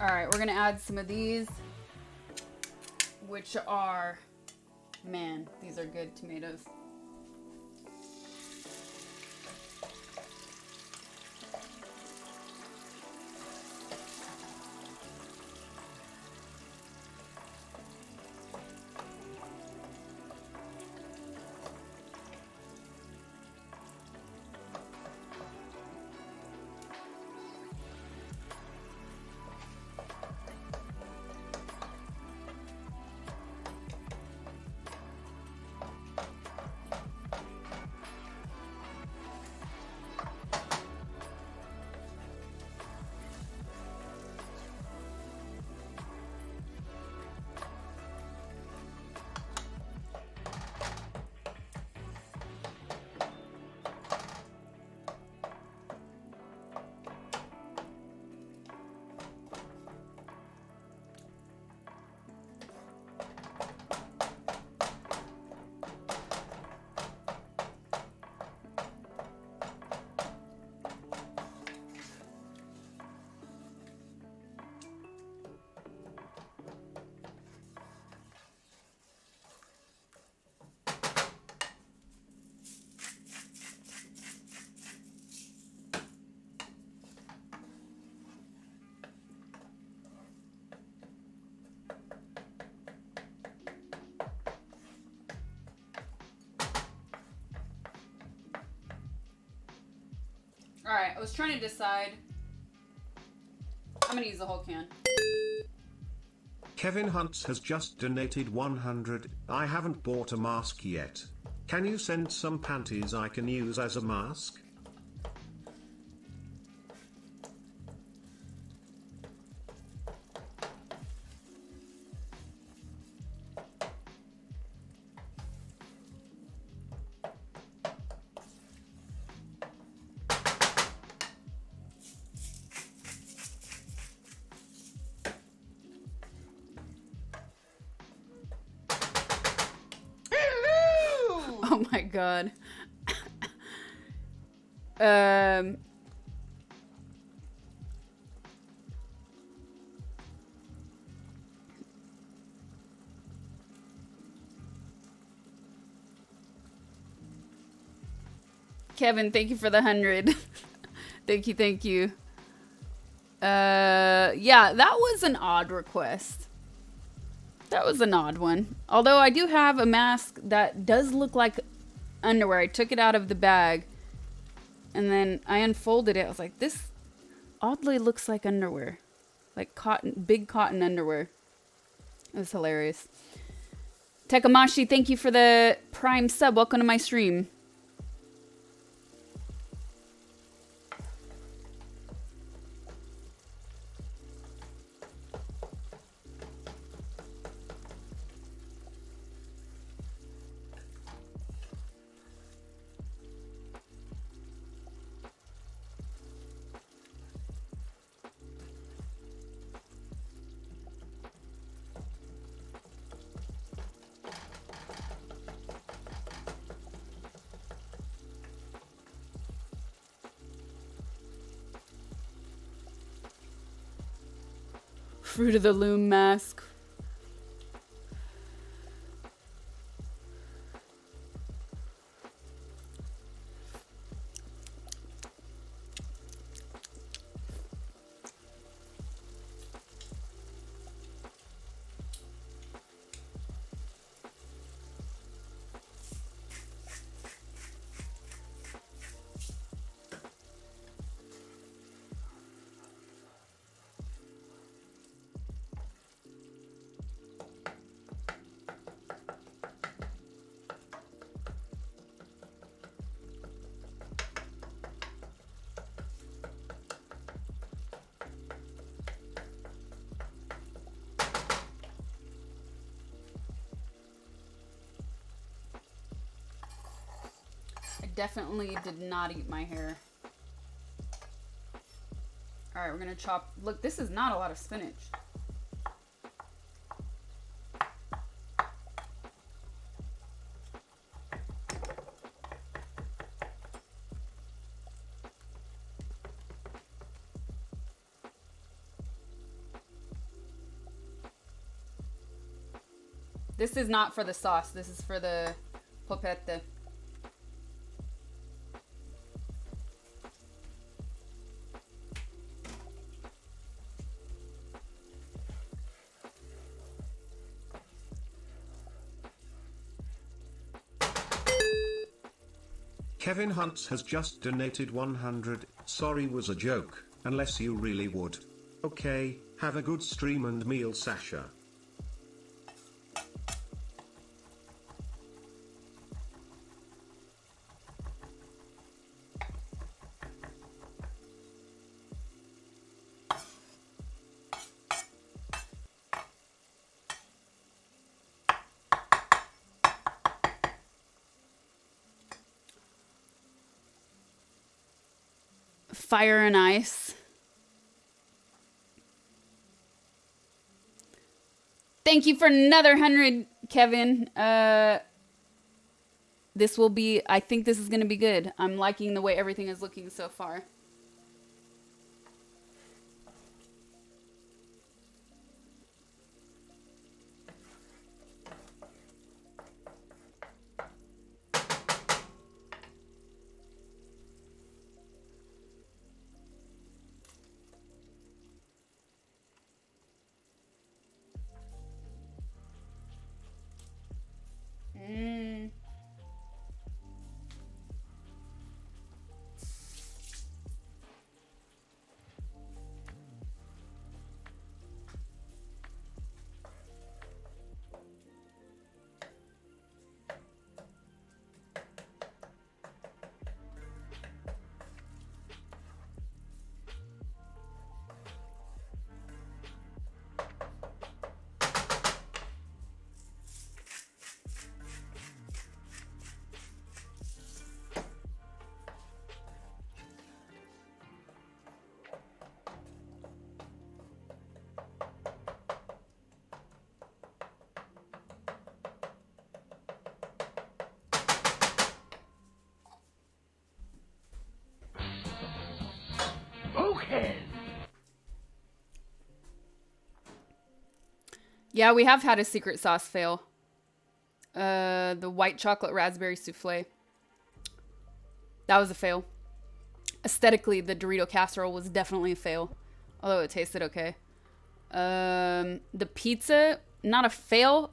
All right, we're gonna add some of these, which are, man, these are good tomatoes. All right, I was trying to decide. I'm gonna use the whole can. Kevin Hunts has just donated 100. I haven't bought a mask yet. Can you send some panties I can use as a mask? Oh my god. um. Kevin, thank you for the 100. Thank you, thank you. Yeah, that was an odd request. That was an odd one. Although I do have a mask that does look like underwear. I took it out of the bag and then I unfolded it. I was like, this oddly looks like underwear. Like cotton, big cotton underwear. It was hilarious. Tekamashi, thank you for the Prime sub. Welcome to my stream. Fruit of the Loom mask. Definitely did not eat my hair. All right, we're gonna chop. Look, this is not a lot of spinach. This is not for the sauce. This is for the polpette. Kevin Hunts has just donated 100. Sorry, was a joke, unless you really would. Okay, have a good stream and meal, Sasha. Fire and ice. Thank you for another 100, Kevin. This will be, I think this is going to be good. I'm liking the way everything is looking so far. Yeah, we have had a secret sauce fail. The white chocolate raspberry souffle. That was a fail. Aesthetically, the Dorito casserole was definitely a fail, although it tasted okay. The pizza, not a fail.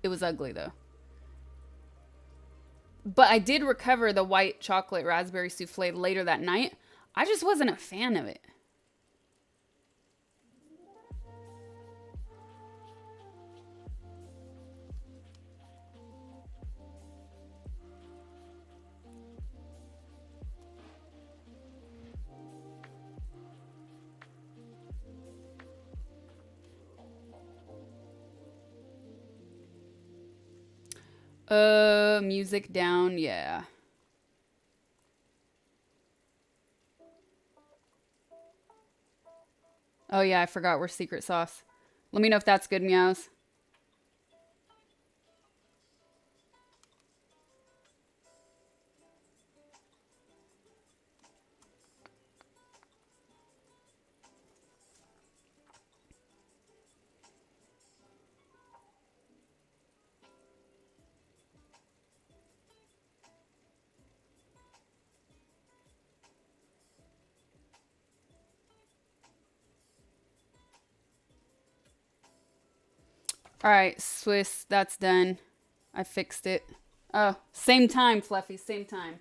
It was ugly though. But I did recover the white chocolate raspberry souffle later that night. I just wasn't a fan of it. Music down, yeah. Oh yeah, I forgot we're secret sauce. Let me know if that's good, meows. All right, Swiss, that's done. I fixed it. Oh, same time, Fluffy, same time.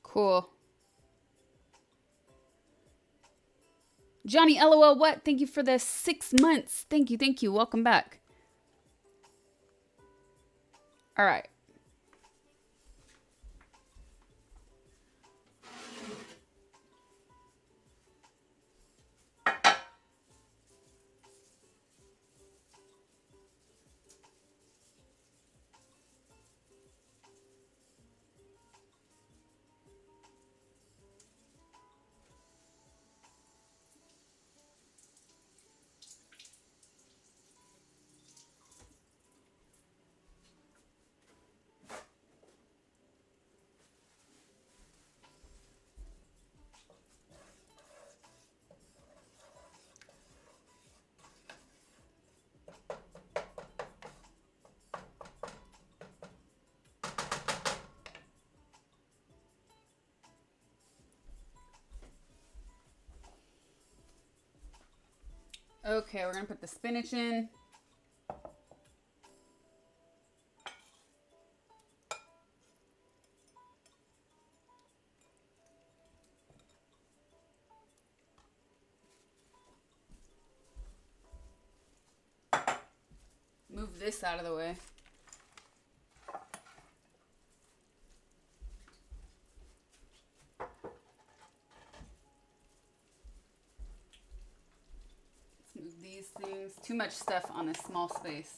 Cool. Johnny LOL, what? Thank you for the 6 months. Thank you, thank you. Welcome back. All right. Okay, we're gonna put the spinach in. Move this out of the way. Let's move these things. Too much stuff on a small space.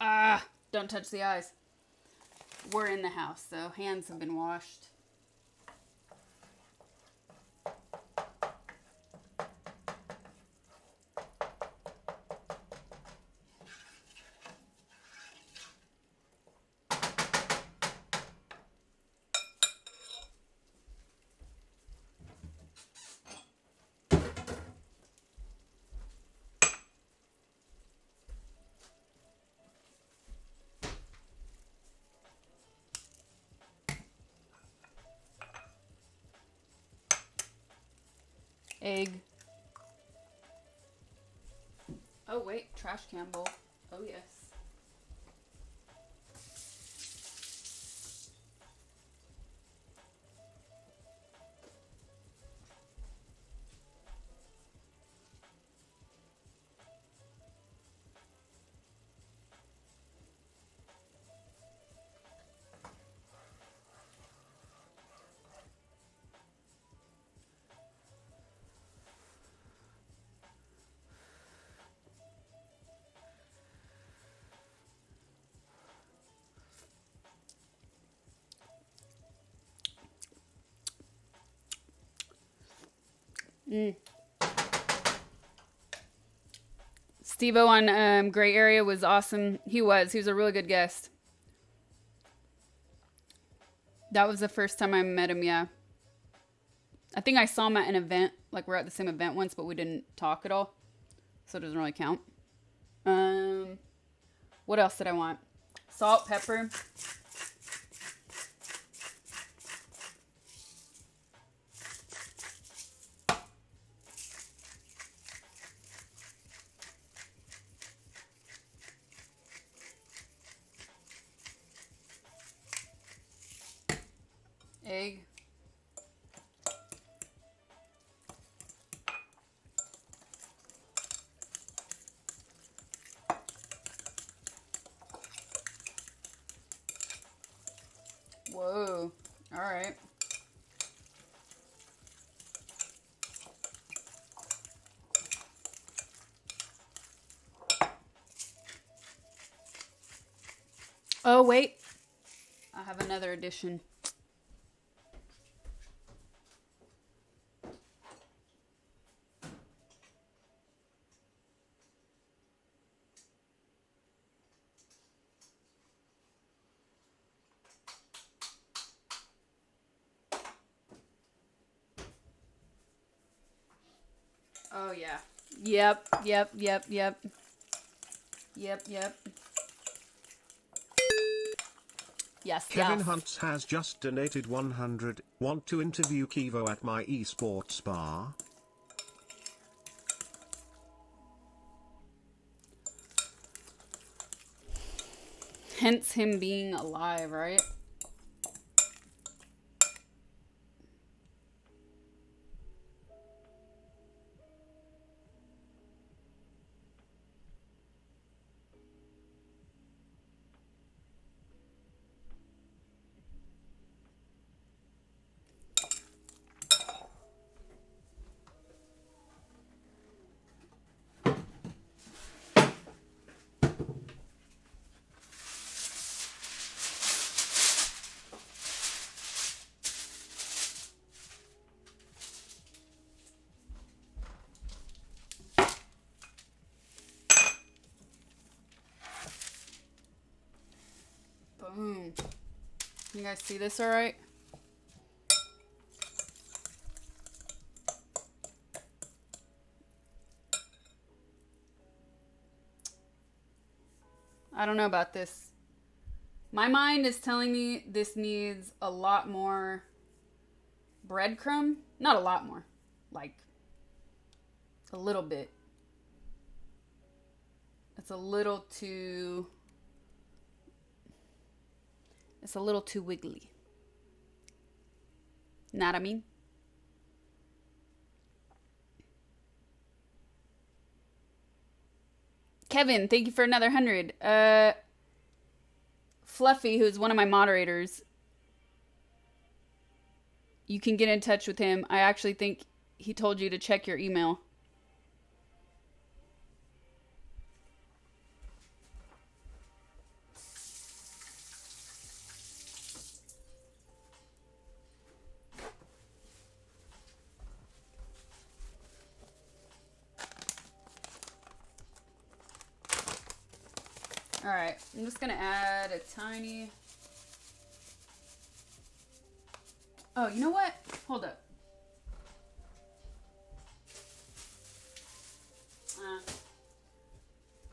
Ah, don't touch the eyes. We're in the house, so hands have been washed. Egg. Oh, wait. Trash can bowl. Oh, yes. Steve-O on Gray Area was awesome. He was a really good guest. That was the first time I met him, yeah. I think I saw him at an event. Like, we're at the same event once, but we didn't talk at all. So it doesn't really count. What else did I want? Salt, pepper. Egg. Whoa. All right. Oh, wait. I have another addition. Oh, yeah. Yep. Yes, Kevin yes. Hunts has just donated 100. Want to interview Kivo at my esports bar? Hence him being alive, right? Boom. You guys see this all right? I don't know about this. My mind is telling me this needs a lot more breadcrumb. Not a lot more. Like, a little bit. It's a little too wiggly. Know what I mean? Kevin, thank you for another 100. Fluffy, who's one of my moderators, you can get in touch with him. I actually think he told you to check your email. All right, I'm just gonna add a tiny. Oh, you know what? Hold up.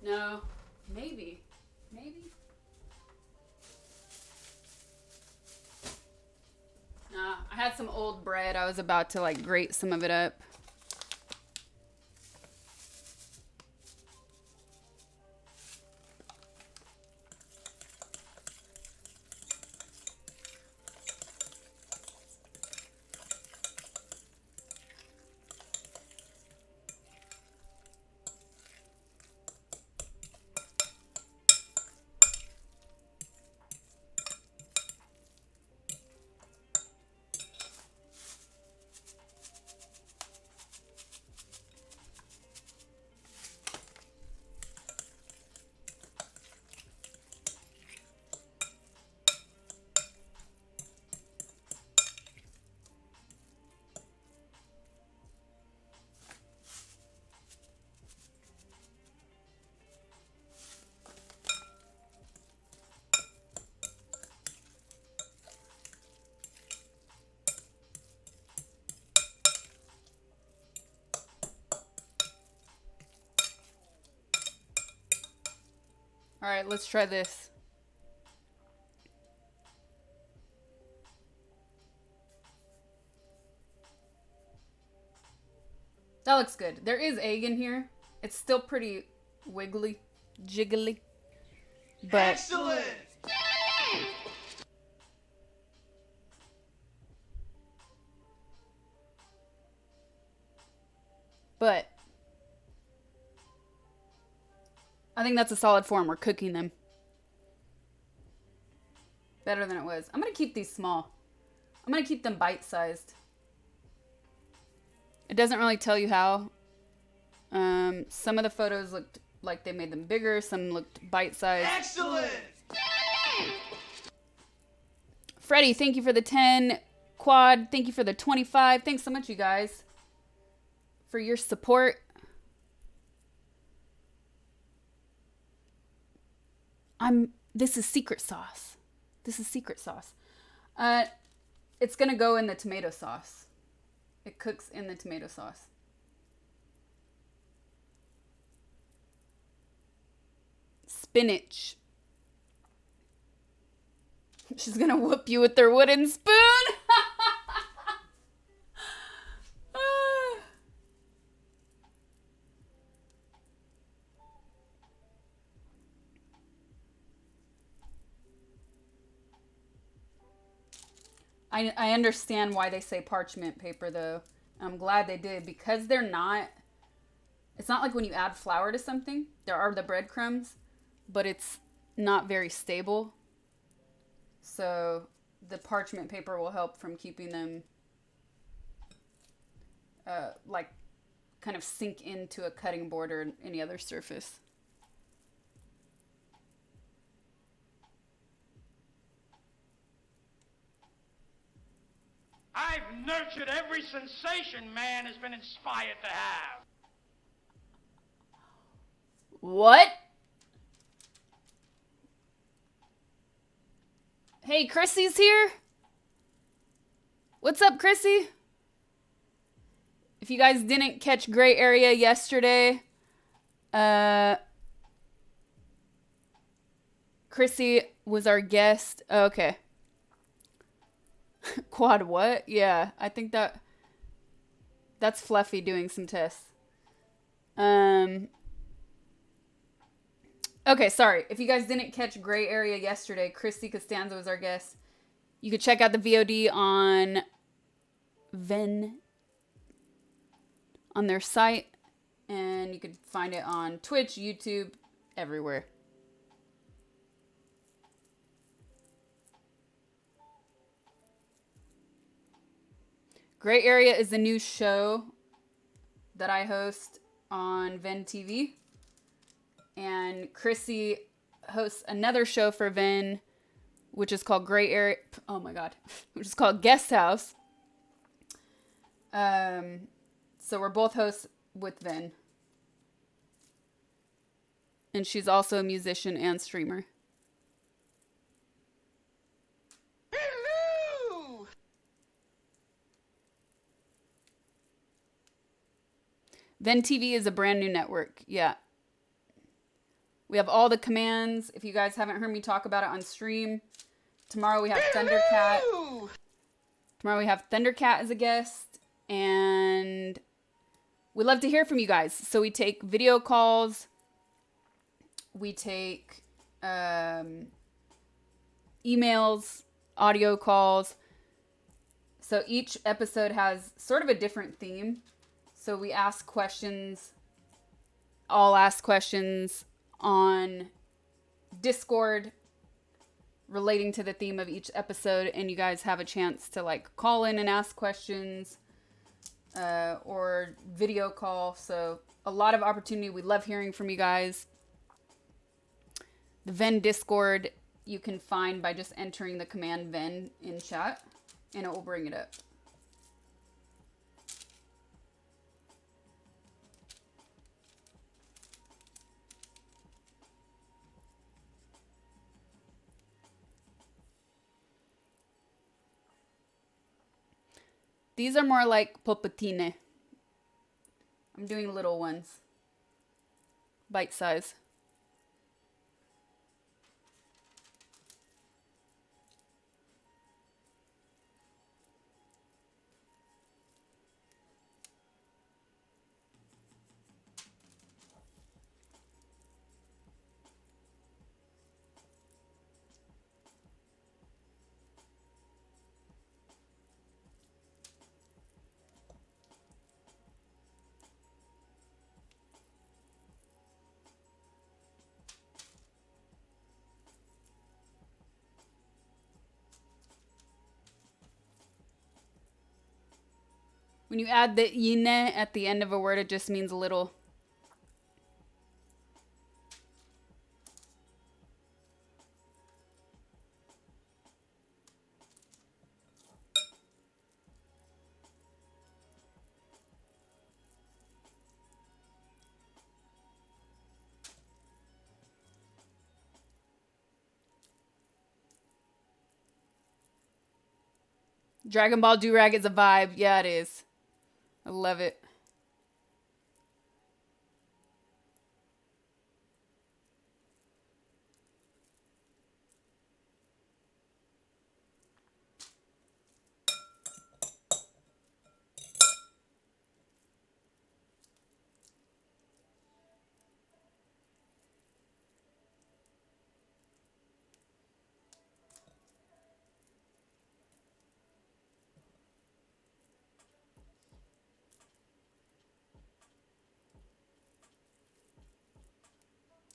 No, maybe. Nah, I had some old bread. I was about to like grate some of it up. All right, let's try this. That looks good. There is egg in here. It's still pretty wiggly, jiggly. But Excellent! But I think that's a solid form. We're cooking them. Better than it was. I'm going to keep these small. I'm going to keep them bite-sized. It doesn't really tell you how. Some of the photos looked like they made them bigger. Some looked bite-sized. Excellent! Freddie, thank you for the 10. Quad, thank you for the 25. Thanks so much, you guys, for your support. This is secret sauce. This is secret sauce. It's going to go in the tomato sauce. It cooks in the tomato sauce. Spinach. She's going to whoop you with their wooden spoon. I understand why they say parchment paper, though. I'm glad they did, because it's not like when you add flour to something. There are the breadcrumbs, but it's not very stable. So the parchment paper will help from keeping them like kind of sink into a cutting board or any other surface. I've nurtured every sensation man has been inspired to have. What? Hey, Chrissy's here. What's up, Chrissy? If you guys didn't catch Gray Area yesterday, Chrissy was our guest. Oh, okay. Quad what? Yeah, I think that's Fluffy doing some tests. Okay, sorry. If you guys didn't catch Gray Area yesterday, Christy Costanza was our guest. You could check out the VOD on Ven, on their site, and you could find it on Twitch, YouTube, everywhere. Gray Area is the new show that I host on Ven TV. And Chrissy hosts another show for Ven, which is called Gray Area. Oh my God. Which is called Guest House. So we're both hosts with Ven. And she's also a musician and streamer. Hello! Ven TV is a brand new network. Yeah. We have all the commands. If you guys haven't heard me talk about it on stream, tomorrow we have Thundercat. Hello! Tomorrow we have Thundercat as a guest. And we love to hear from you guys. So we take video calls. We take emails, audio calls. So each episode has sort of a different theme. So we ask questions. I'll ask questions on Discord relating to the theme of each episode, and you guys have a chance to like call in and ask questions or video call. So a lot of opportunity. We love hearing from you guys. The Ven Discord you can find by just entering the command Ven in chat, and it will bring it up. These are more like polpettine. I'm doing little ones. Bite size. When you add the ine at the end of a word, it just means a little. Dragon Ball Durag is a vibe. Yeah, it is. I love it.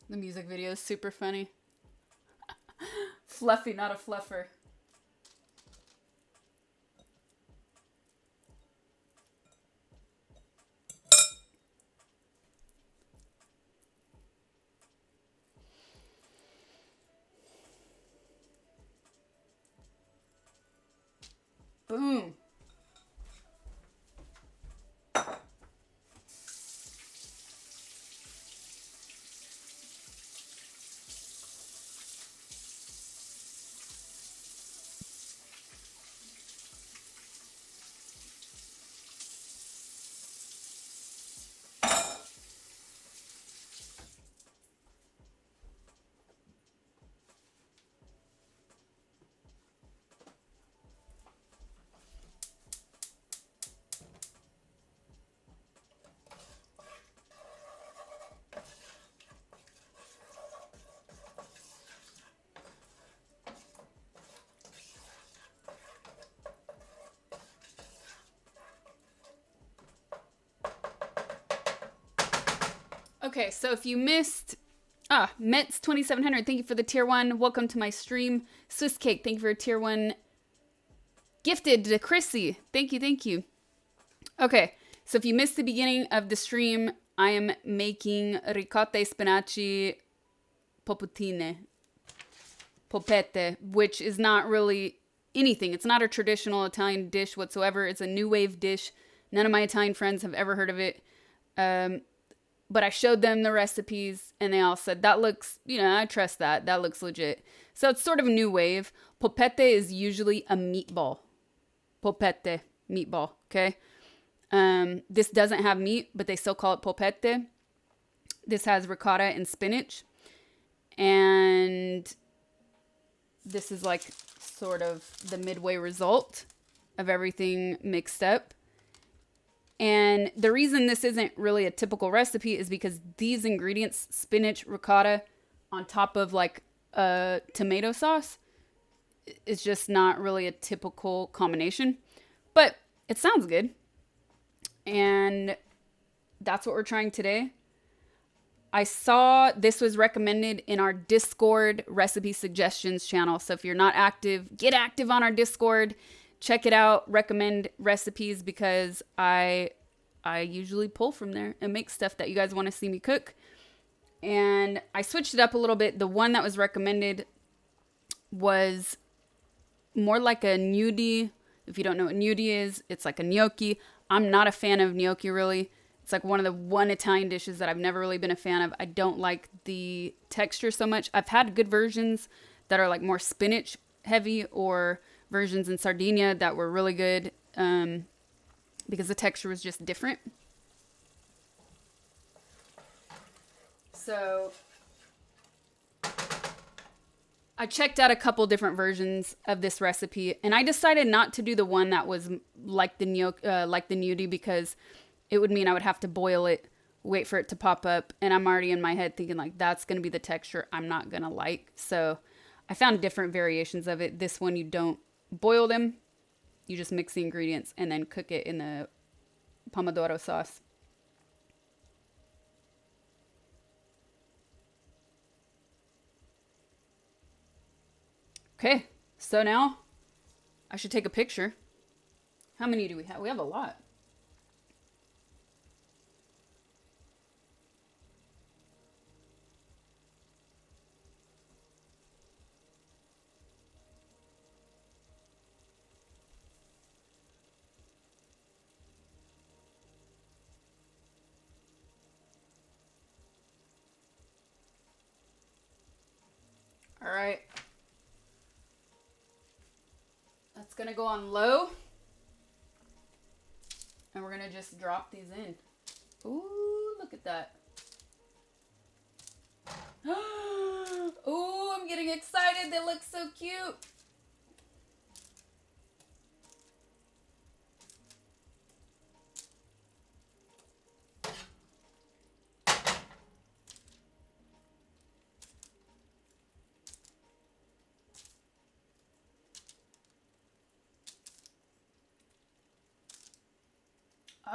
The music video is super funny. Fluffy, not a fluffer. Boom. Okay, so if you missed, Mets 2700, thank you for the tier 1. Welcome to my stream. Swiss Cake, thank you for a tier 1. Gifted to Chrissy, thank you, thank you. Okay, so if you missed the beginning of the stream, I am making ricotta spinaci polpettine, polpette, which is not really anything. It's not a traditional Italian dish whatsoever. It's a new wave dish. None of my Italian friends have ever heard of it. but I showed them the recipes and they all said, that looks, I trust that. That looks legit. So it's sort of a new wave. Polpette is usually a meatball. Polpette, meatball, okay? This doesn't have meat, but they still call it polpette. This has ricotta and spinach. And this is like sort of the midway result of everything mixed up. And the reason this isn't really a typical recipe is because these ingredients, spinach, ricotta, on top of like a tomato sauce, is just not really a typical combination. But it sounds good. And that's what we're trying today. I saw this was recommended in our Discord recipe suggestions channel. So if you're not active, get active on our Discord. Check it out. Recommend recipes because I usually pull from there and make stuff that you guys want to see me cook. And I switched it up a little bit. The one that was recommended was more like a gnocchi. If you don't know what gnocchi is, it's like a gnocchi. I'm not a fan of gnocchi really. It's like one Italian dishes that I've never really been a fan of. I don't like the texture so much. I've had good versions that are like more spinach heavy, or versions in Sardinia that were really good because the texture was just different. So I checked out a couple different versions of this recipe, and I decided not to do the one that was like the gnocchi because it would mean I would have to boil it, wait for it to pop up, and I'm already in my head thinking like that's going to be the texture I'm not going to like. So I found different variations of it. This one, you don't boil them. You just mix the ingredients and then cook it in the pomodoro sauce. Okay, so now I should take a picture. How many do we have? We have a lot. All right. That's gonna go on low. And we're gonna just drop these in. Ooh, look at that. Ooh, I'm getting excited. They look so cute.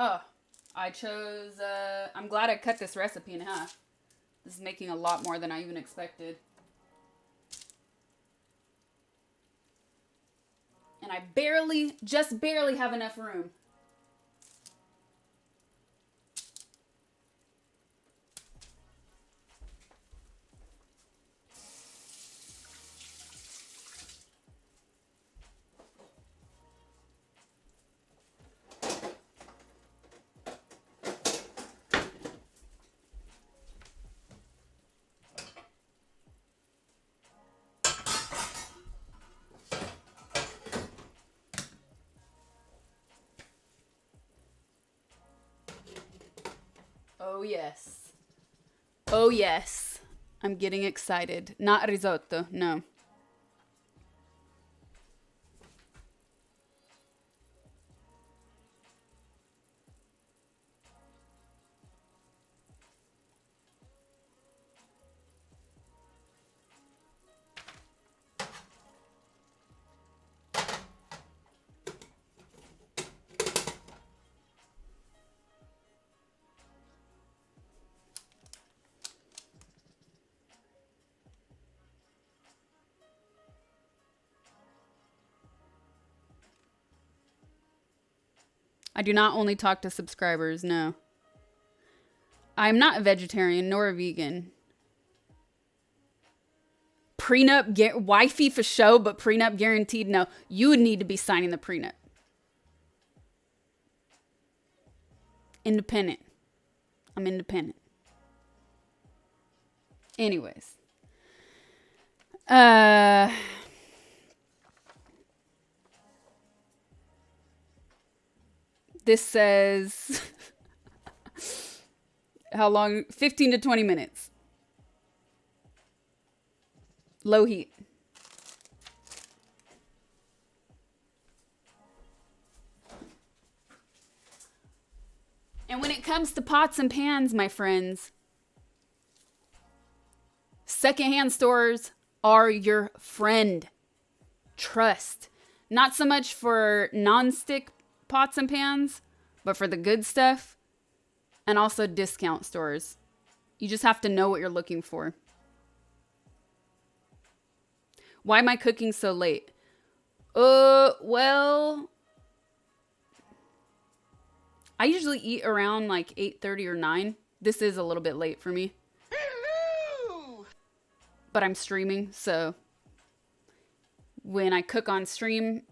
Oh, I'm glad I cut this recipe in half. This is making a lot more than I even expected. And I just barely have enough room. Oh, yes. Oh, yes. I'm getting excited. Not risotto, no. I do not only talk to subscribers, no. I'm not a vegetarian nor a vegan. Prenup, wifey for show, but prenup guaranteed, no. You would need to be signing the prenup. Independent. I'm independent. Anyways. This says how long? 15 to 20 minutes. Low heat. And when it comes to pots and pans, my friends, secondhand stores are your friend. Trust. Not so much for non-stick pots and pans, but for the good stuff. And also discount stores. You just have to know what you're looking for. Why am I cooking so late? Well, I usually eat around like 8:30 or 9. This is a little bit late for me. Hello! But I'm streaming, so when I cook on stream,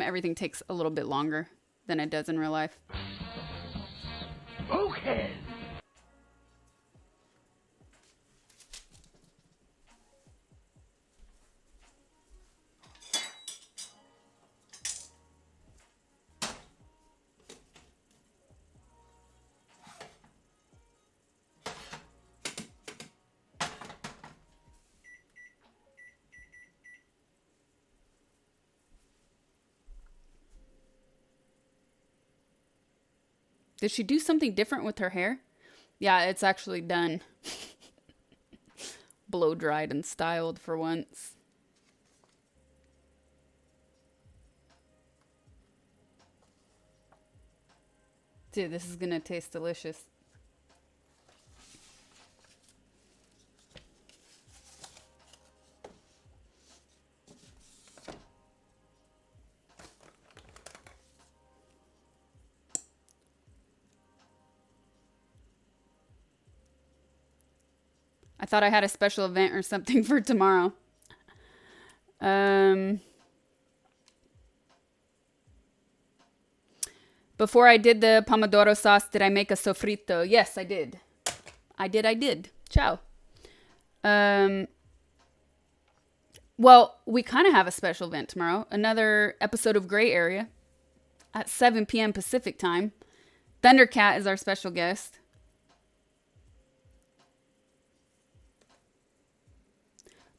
everything takes a little bit longer than it does in real life. Okay. Did she do something different with her hair? Yeah, it's actually done. Blow dried and styled for once. Dude, this is gonna taste delicious. I thought I had a special event or something for tomorrow. Before I did the pomodoro sauce, did I make a sofrito? Yes, I did. I did. Ciao. Well, we kind of have a special event tomorrow. Another episode of Gray Area at 7 p.m. Pacific time. Thundercat is our special guest.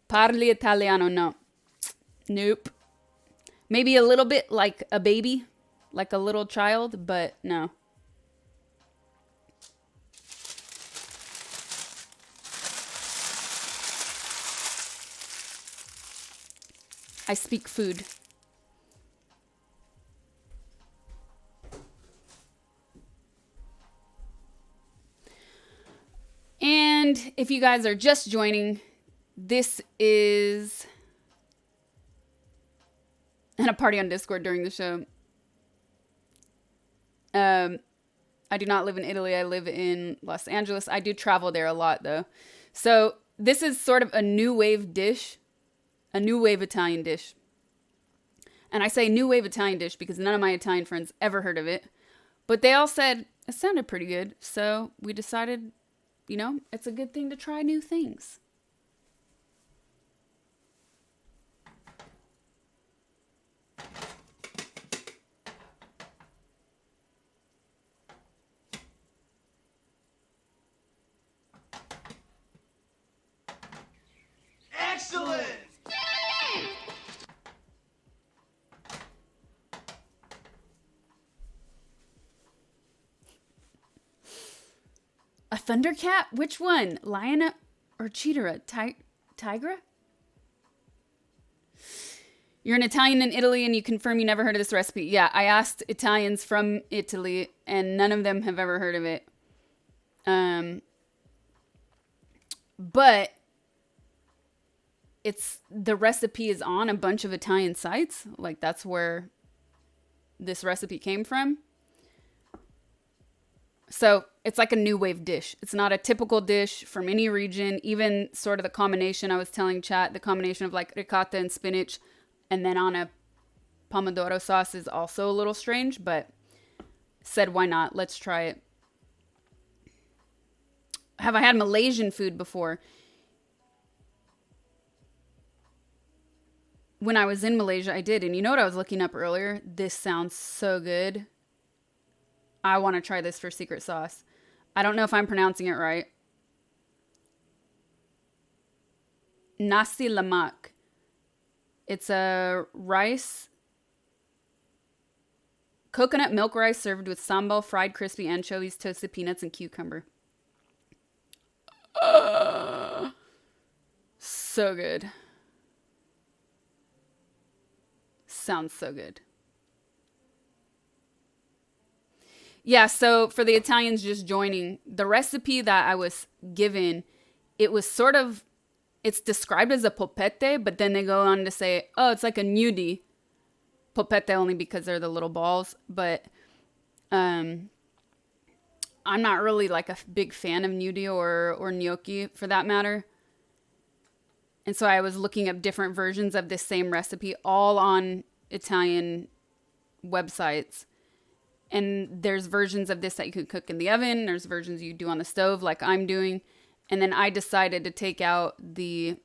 Parli Italiano, no. Nope. Maybe a little bit like a baby, like a little child, but no. I speak food. And if you guys are just joining, this is a party on Discord during the show. I do not live in Italy. I live in Los Angeles. I do travel there a lot, though. So this is sort of a new wave dish, a new wave Italian dish. And I say new wave Italian dish because none of my Italian friends ever heard of it. But they all said it sounded pretty good. So we decided, you know, it's a good thing to try new things. Excellent! A Thundercat? Which one? Lion or cheetah? Tigra? You're an Italian in Italy and you confirm you never heard of this recipe. Yeah, I asked Italians from Italy and none of them have ever heard of it. But the recipe is on a bunch of Italian sites. Like that's where this recipe came from. So it's like a new wave dish. It's not a typical dish from any region. Even sort of the combination, I was telling chat, the combination of like ricotta and spinach and then on a pomodoro sauce is also a little strange, but said why not? Let's try it. have I had Malaysian food before? When I was in Malaysia, I did. And you know what I was looking up earlier? This sounds so good. I want to try this for secret sauce. I don't know if I'm pronouncing it right. Nasi lemak. It's a rice, coconut milk rice served with sambal, fried crispy anchovies, toasted peanuts, and cucumber. So good. Sounds so good. Yeah, so for the Italians just joining, the recipe that I was given, it was sort of, it's described as a polpette, but then they go on to say, oh, it's like a gnudi. Polpette only because they're the little balls, but I'm not really like a big fan of gnudi or gnocchi for that matter. And so I was looking up different versions of this same recipe, all on Italian websites. And there's versions of this that you could cook in the oven. There's versions you do on the stove like I'm doing. And then I decided to take out the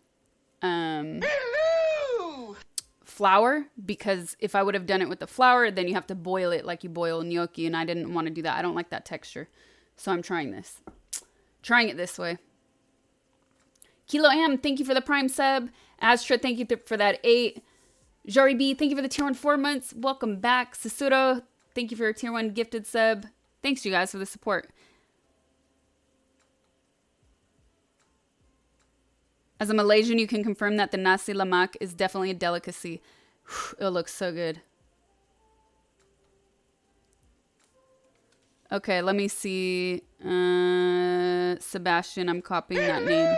flour, because if I would have done it with the flour, then you have to boil it like you boil gnocchi, and I didn't want to do that. I don't like that texture. So I'm trying this. Trying it this way. Kilo Am, thank you for the Prime sub. Astra, thank you for that 8. Jari B, thank you for the tier 1 4 months. Welcome back. Sasuro, thank you for your tier 1 gifted sub. Thanks you guys for the support. As a Malaysian, you can confirm that the nasi lemak is definitely a delicacy. It looks so good. Okay, let me see. Sebastian, I'm copying that name.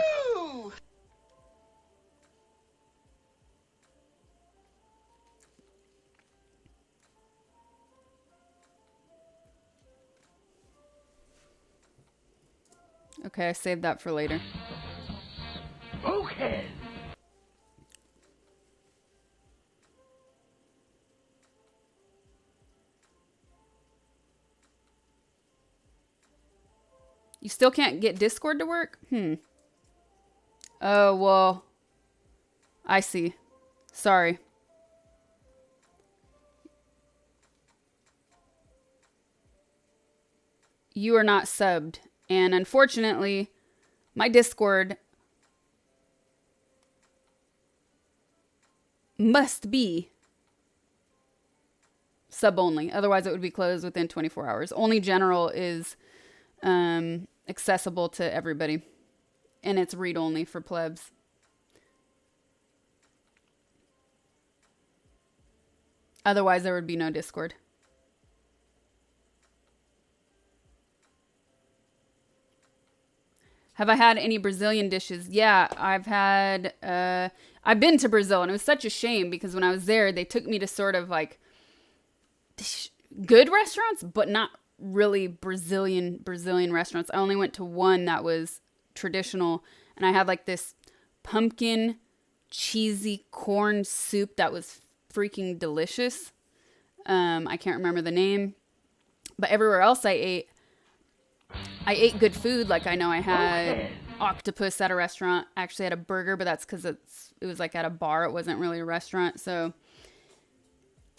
Okay, I saved that for later. Okay. You still can't get Discord to work? Oh, well. I see. Sorry. You are not subbed. And unfortunately, my Discord must be sub only. Otherwise, it would be closed within 24 hours. Only general is accessible to everybody. And it's read only for plebs. Otherwise, there would be no Discord. Have I had any Brazilian dishes? Yeah, I've been to Brazil, and it was such a shame because when I was there, they took me to sort of like good restaurants, but not really Brazilian restaurants. I only went to one that was traditional, and I had like this pumpkin cheesy corn soup that was freaking delicious. I can't remember the name, but everywhere else I ate good food. Like I know I had octopus at a restaurant. I actually had a burger, but that's because it was like at a bar. It wasn't really a restaurant. So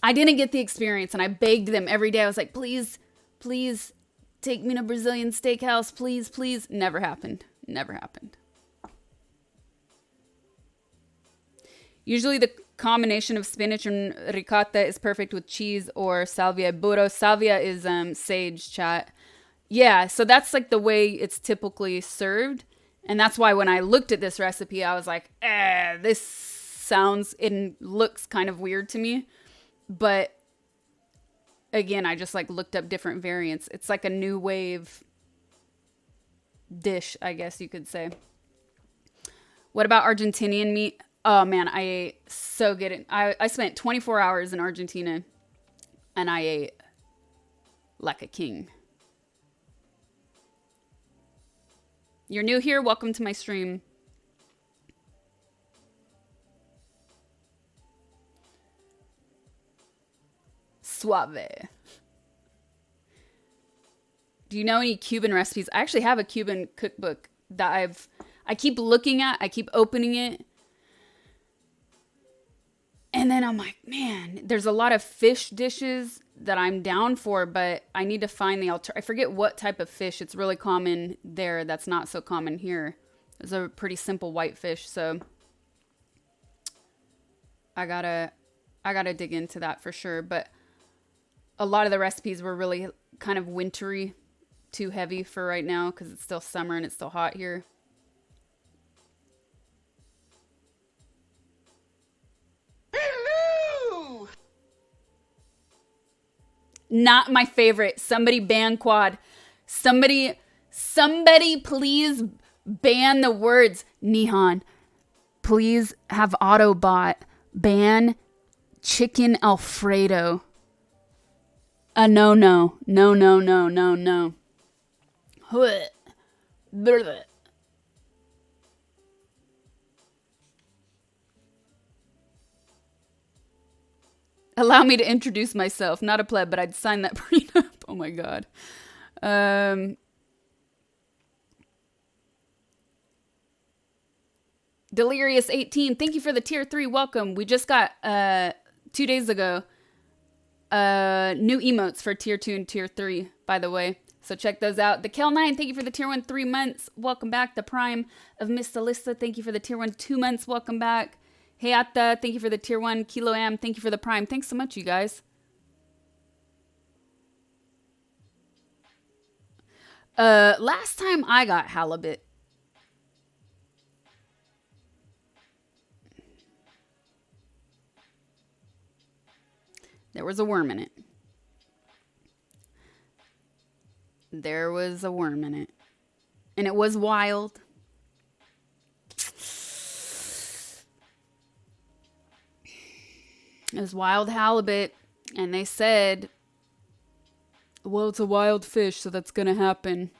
I didn't get the experience, and I begged them every day. I was like, please, please take me to Brazilian steakhouse. Please, please. Never happened. Never happened. Usually the combination of spinach and ricotta is perfect with cheese or salvia e burro. Salvia is sage, chat. Yeah, so that's like the way it's typically served. And that's why when I looked at this recipe, I was like, this sounds and looks kind of weird to me. But again, I just like looked up different variants. It's like a new wave dish, I guess you could say. What about Argentinian meat? Oh man, I ate so good. I spent 24 hours in Argentina and I ate like a king. You're new here? Welcome to my stream. Suave. Do you know any Cuban recipes? I actually have a Cuban cookbook that I keep looking at. I keep opening it. And then I'm like, man, there's a lot of fish dishes that I'm down for, but I need to find the I forget what type of fish. It's really common there. That's not so common here. It's a pretty simple white fish. So I gotta dig into that for sure. But a lot of the recipes were really kind of wintry, too heavy for right now because it's still summer and it's still hot here. Hello! Not my favorite. Somebody ban quad. Somebody please ban the words. Nihan, please have Autobot ban chicken Alfredo. No. Blech. Allow me to introduce myself. Not a pleb, but I'd sign that prenup. Oh my god. Delirious18, thank you for the tier 3 welcome. We just got 2 days ago new emotes for tier 2 and tier 3, by the way. So check those out. The Kel9, thank you for the tier 1 3 months. Welcome back. The Prime of Miss Alyssa, thank you for the tier 1 2 months. Welcome back. Hayata, thank you for the tier 1. Kilo Am, thank you for the Prime. Thanks so much, you guys. Last time I got halibut, there was a worm in it. There was a worm in it. And it was wild. It was wild halibut. And they said, well, it's a wild fish, so that's going to happen.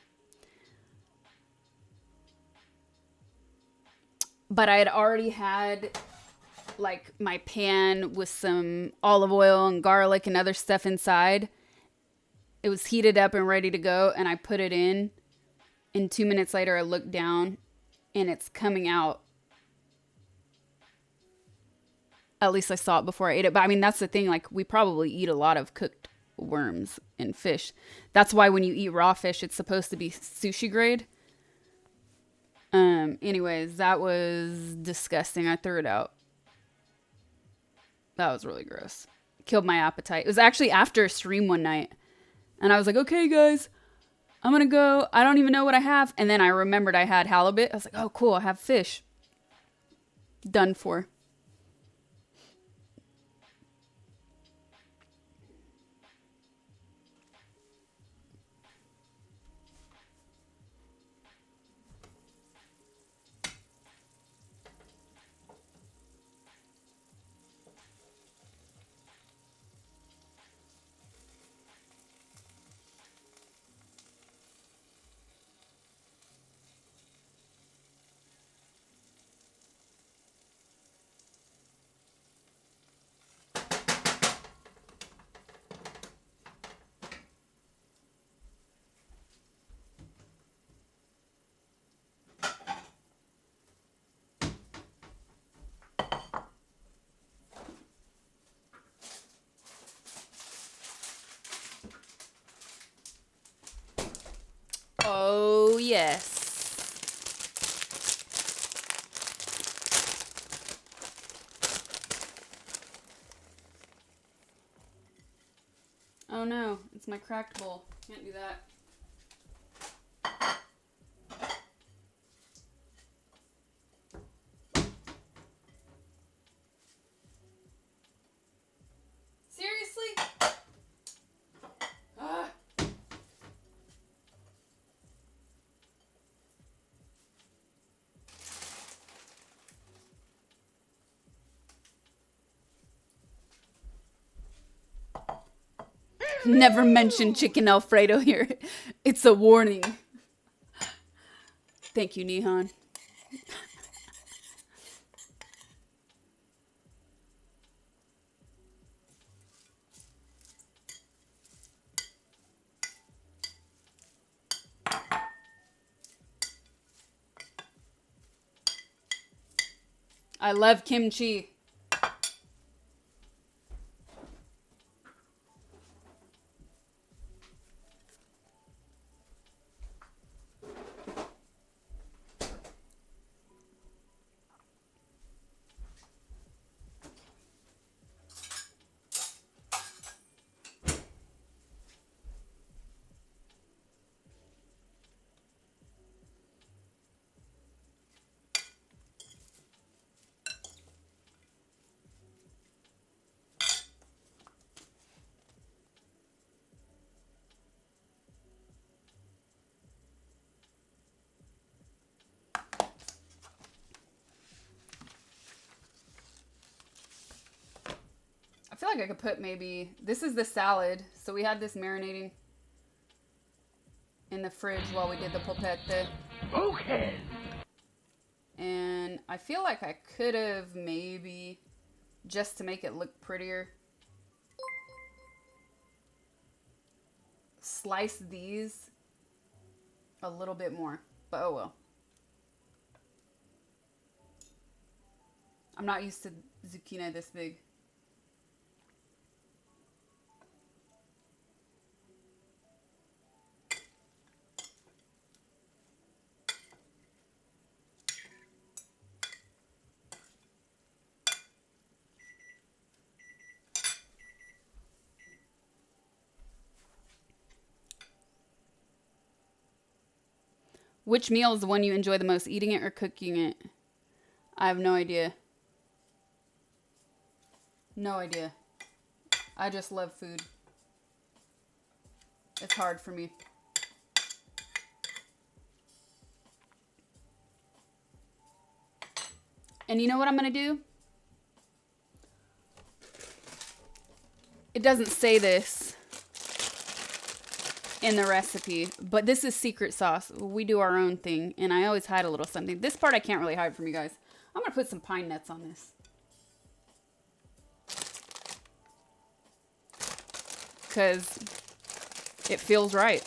But I had already had like my pan with some olive oil and garlic and other stuff inside. It was heated up and ready to go, and I put it in. And 2 minutes later, I looked down, and it's coming out. At least I saw it before I ate it. But I mean, that's the thing. Like, we probably eat a lot of cooked worms and fish. That's why when you eat raw fish, it's supposed to be sushi grade. Anyways, that was disgusting. I threw it out. That was really gross. Killed my appetite. It was actually after a stream one night. And I was like, okay, guys, I'm going to go. I don't even know what I have. And then I remembered I had halibut. I was like, oh, cool. I have fish. Done for. Oh, yes. Oh no, it's my cracked bowl. Can't do that. Seriously? Ah. Never mention chicken Alfredo here. It's a warning. Thank you, Nihan. I love kimchi. I feel like I could put maybe, this is the salad. So we had this marinating in the fridge while we did the polpette. Okay. And I feel like I could have maybe, just to make it look prettier, slice these a little bit more. But oh well. I'm not used to zucchini this big. Which meal is the one you enjoy the most, eating it or cooking it? I have no idea. No idea. I just love food. It's hard for me. And you know what I'm going to do? It doesn't say this in the recipe, but this is secret sauce. We do our own thing, and I always hide a little something. This part I can't really hide from you guys. I'm going to put some pine nuts on this. Because it feels right.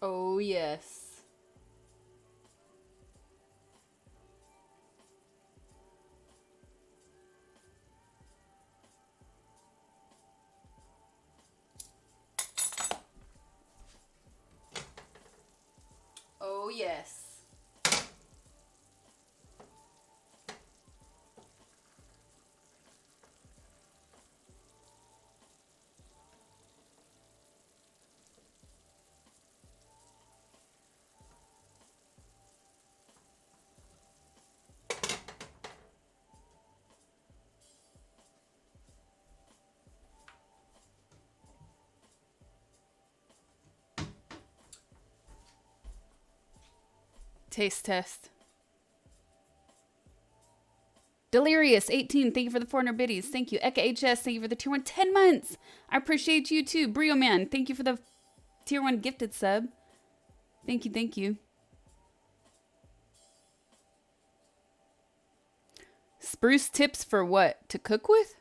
Oh, yes. Oh, yes. Taste test. Delirious 18, thank you for the 400 biddies. Thank you. Eka HS, thank you for the tier 1 10 months. I appreciate you too. Brio Man, thank you for the tier 1 gifted sub. Thank you, thank you. Spruce tips for what? To cook with?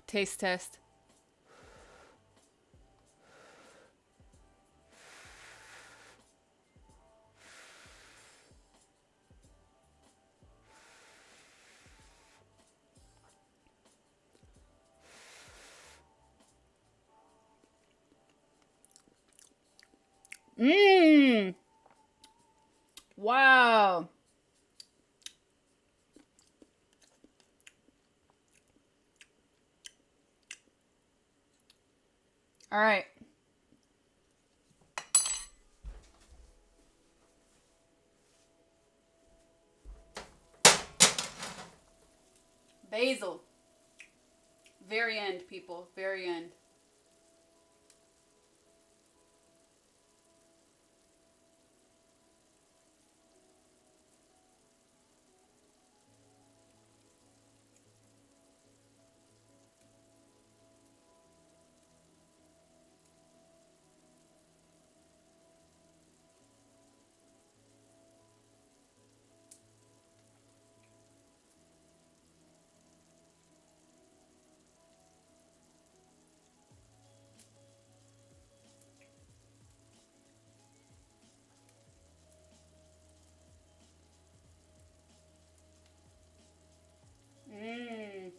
Taste test. Mmm. Wow. All right. Basil. Very end, people. Very end. Mmm.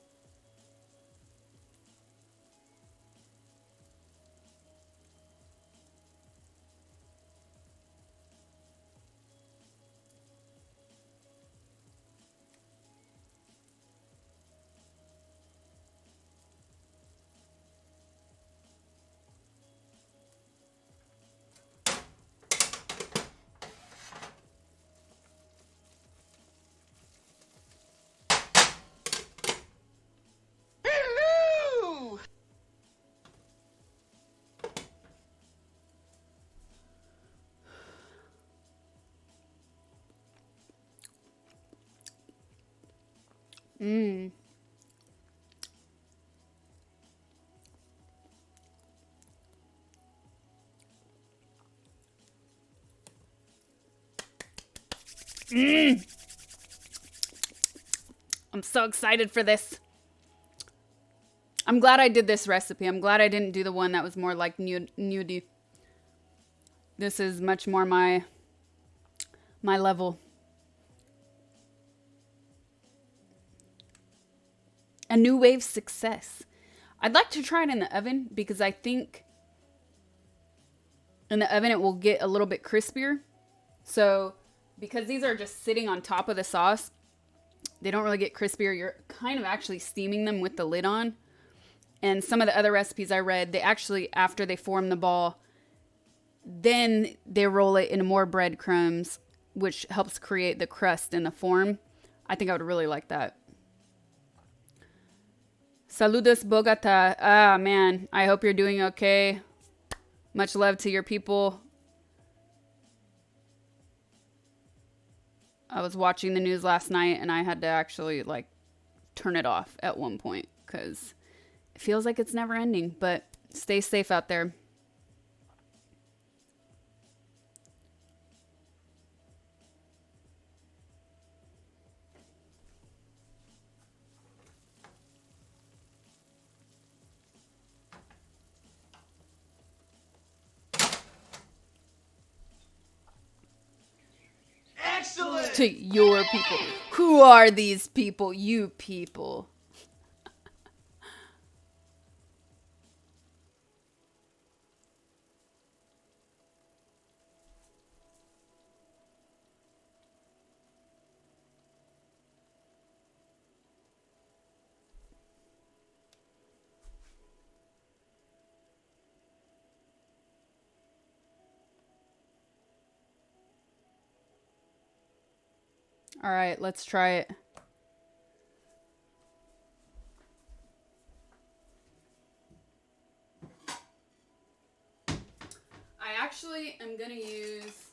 Mmm. Mmm. I'm so excited for this. I'm glad I did this recipe. I'm glad I didn't do the one that was more like nudie. This is much more my level. A new wave success. I'd like to try it in the oven because I think in the oven it will get a little bit crispier. So because these are just sitting on top of the sauce, they don't really get crispier. You're kind of actually steaming them with the lid on. And some of the other recipes I read, they actually, after they form the ball, then they roll it into more breadcrumbs, which helps create the crust and the form. I think I would really like that. Saludos, Bogota. Ah, man. I hope you're doing okay. Much love to your people. I was watching the news last night and I had to actually like turn it off at one point because it feels like it's never ending. But stay safe out there. Excellent! To your people. Who are these people? You people. All right, let's try it. I actually am going to use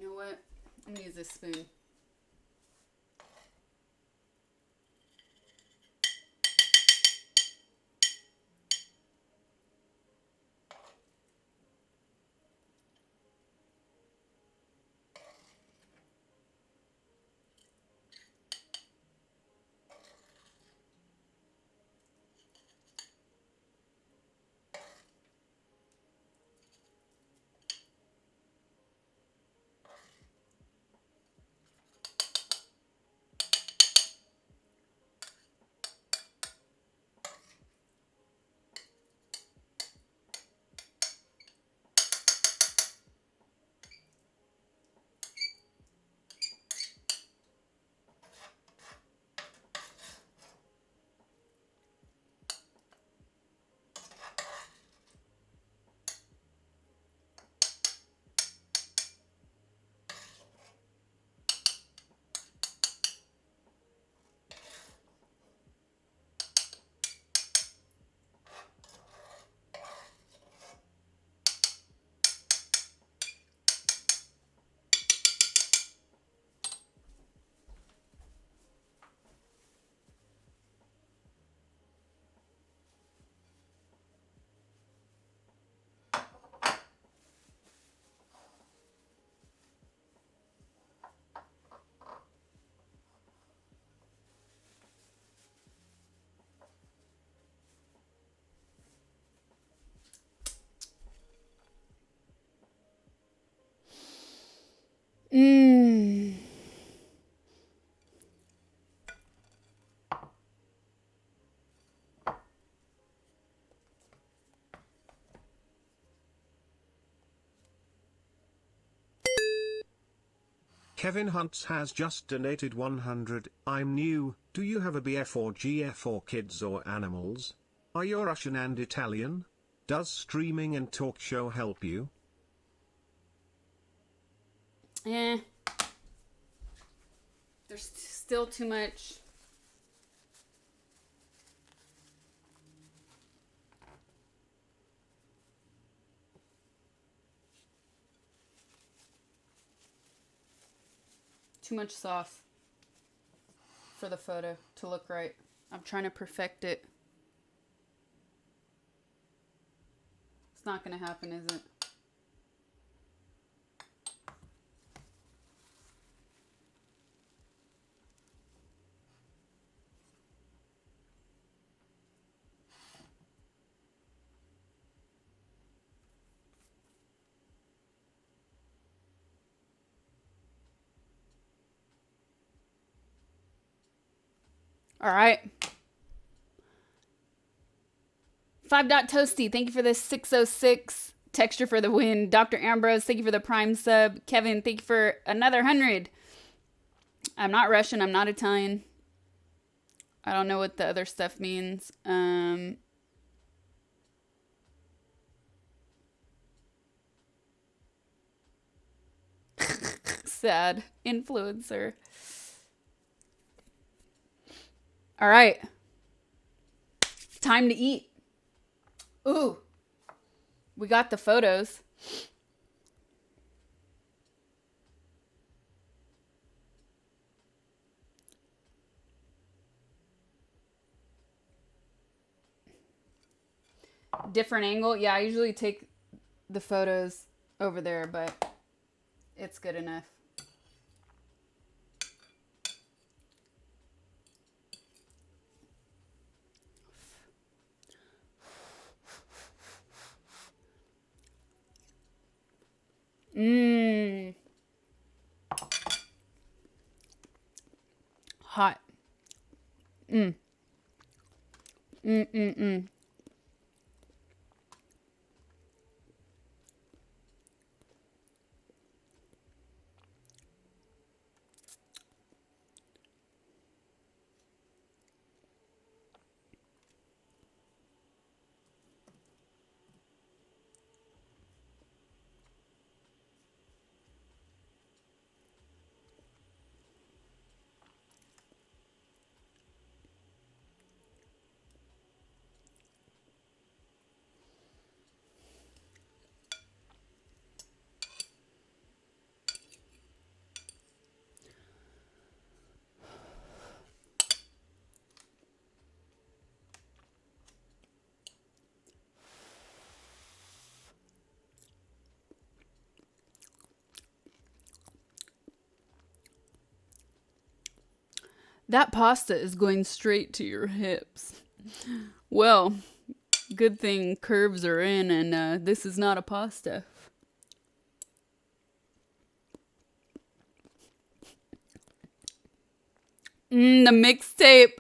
you know what? I'm going to use this spoon. Kevin Hunts has just donated 100. I'm new. Do you have a BF or GF or kids or animals? Are you Russian and Italian? Does streaming and talk show help you? Eh. There's still too much. Too much sauce for the photo to look right. I'm trying to perfect it. It's not going to happen, is it? All right. 5.toasty, thank you for the 606 texture for the win. Dr. Ambrose, thank you for the prime sub. Kevin, thank you for another 100. I'm not Russian. I'm not Italian. I don't know what the other stuff means. Sad influencer. All right. Time to eat. Ooh. We got the photos. Different angle. Yeah, I usually take the photos over there, but it's good enough. Mmm. Hot. Mmm. Mmm. That pasta is going straight to your hips. Well, good thing curves are in and this is not a pasta. The mixtape.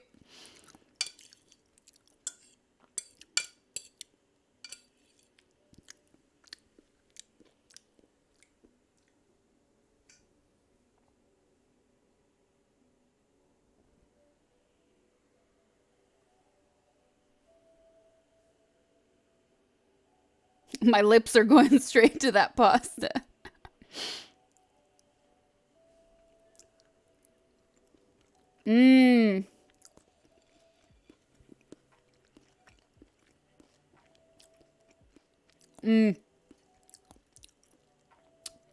My lips are going straight to that pasta. Mmm. Mmm.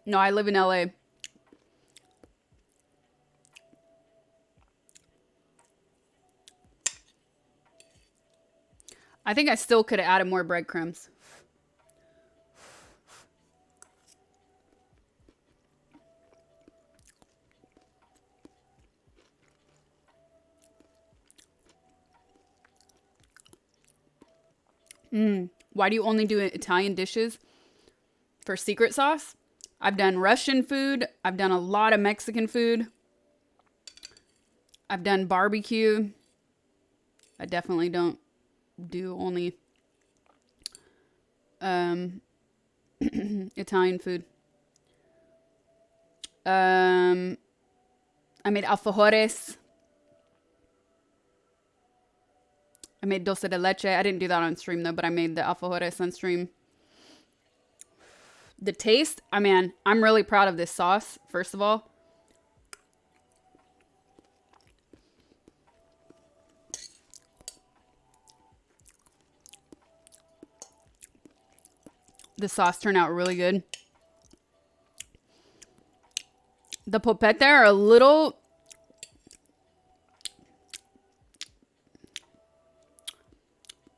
No, I live in LA. I think I still could have added more breadcrumbs. Why do you only do Italian dishes for secret sauce? I've done Russian food. I've done a lot of Mexican food. I've done barbecue. I definitely don't do only Italian food. I made alfajores. I made dulce de leche. I didn't do that on stream though, but I made the alfajores on stream. The taste, I mean, I'm really proud of this sauce, first of all. The sauce turned out really good. The polpette there are a little...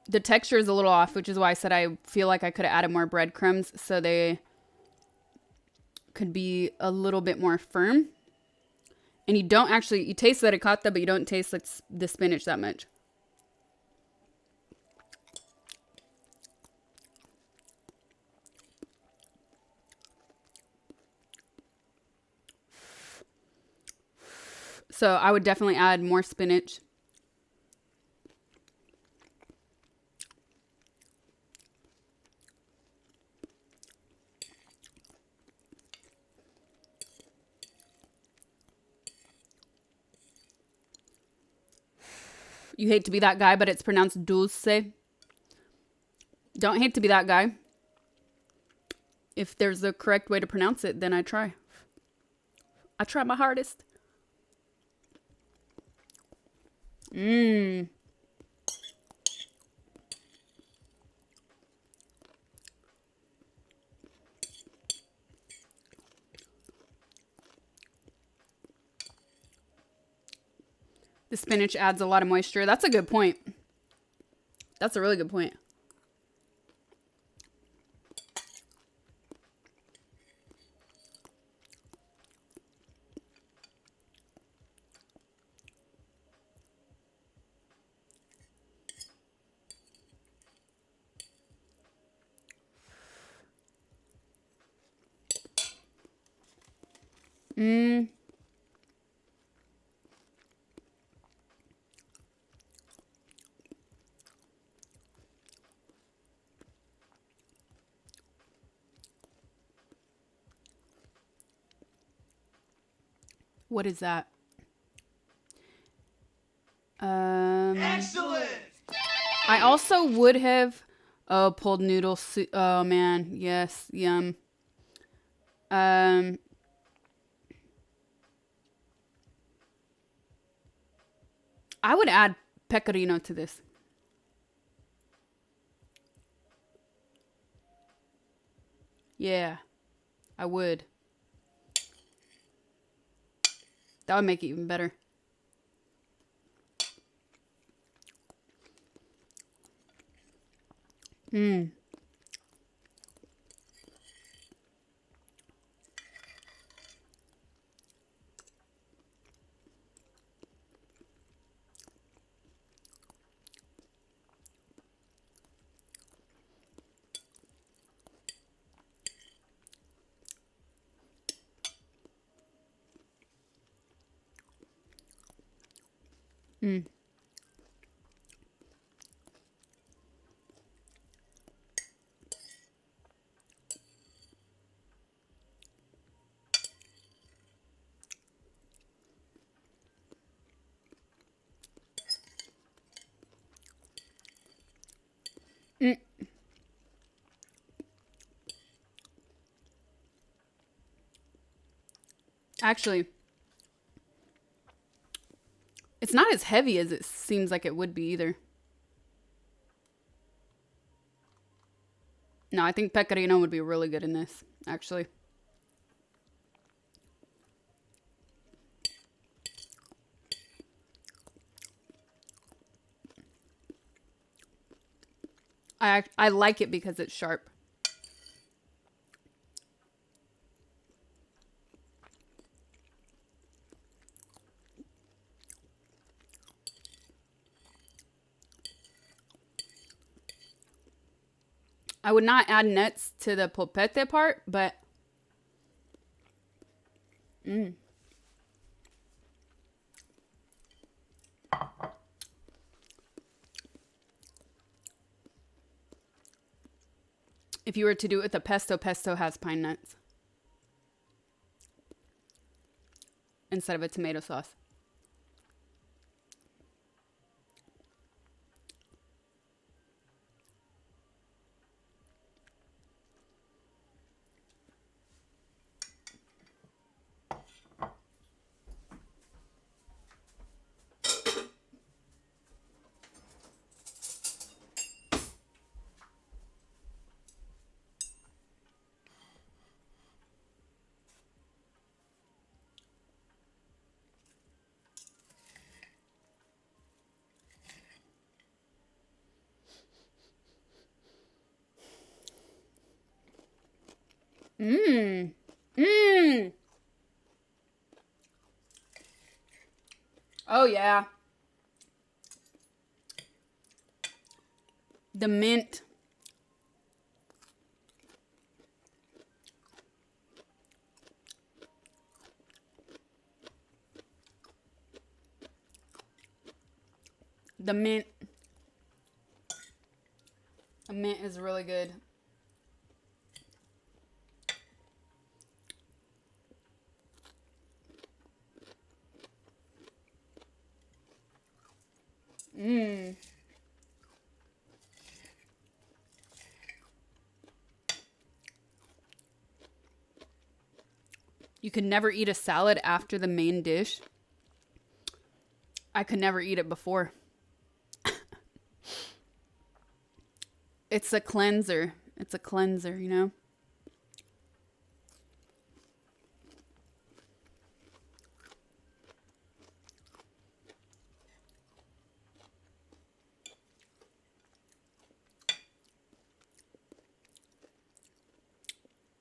The texture is a little off, which is why I said I feel like I could have added more breadcrumbs so they could be a little bit more firm. And you don't actually... You taste the ricotta, but you don't taste like the spinach that much. So I would definitely add more spinach. You hate to be that guy, but it's pronounced dulce. Don't hate to be that guy. If there's a correct way to pronounce it, then I try. I try my hardest. Mmm. The spinach adds a lot of moisture. That's a good point. That's a really good point. Mmm. What is that? Excellent. I also would have pulled noodle soup. Oh man, yes, yum. I would add pecorino to this. Yeah, I would. That would make it even better. Mmm. Mm. Mm. Actually, it's not as heavy as it seems like it would be either. No, I think pecorino would be really good in this, actually. I like it because it's sharp. I would not add nuts to the polpette part, but if you were to do it with a pesto, pesto has pine nuts. instead of a tomato sauce. Mmm. Mmm. Oh, yeah. The mint. The mint. The mint is really good. Mmm. You could never eat a salad after the main dish. I could never eat it before. It's a cleanser. It's a cleanser, you know?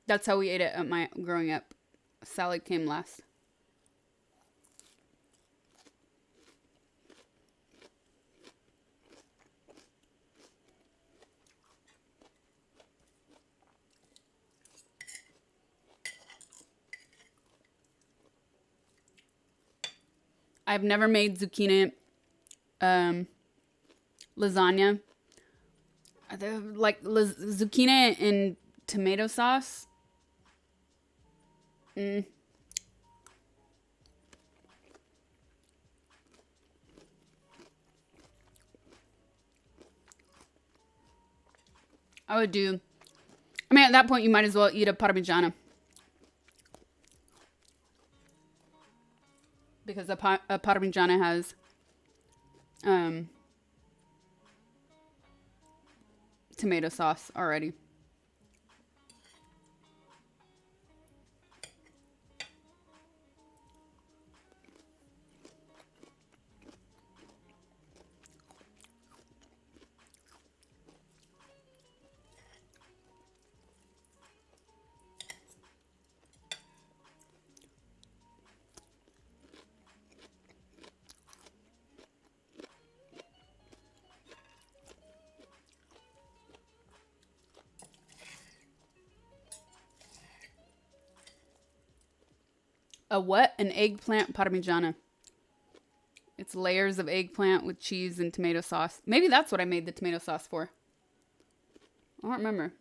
That's how we ate it at my growing up. Salad came last. I've never made zucchini lasagna. Like zucchini and tomato sauce. I would do. I mean, at that point, you might as well eat a parmigiana. Because a parmigiana has tomato sauce already. A what? An eggplant parmigiana. It's layers of eggplant with cheese and tomato sauce. Maybe that's what I made the tomato sauce for. I don't remember.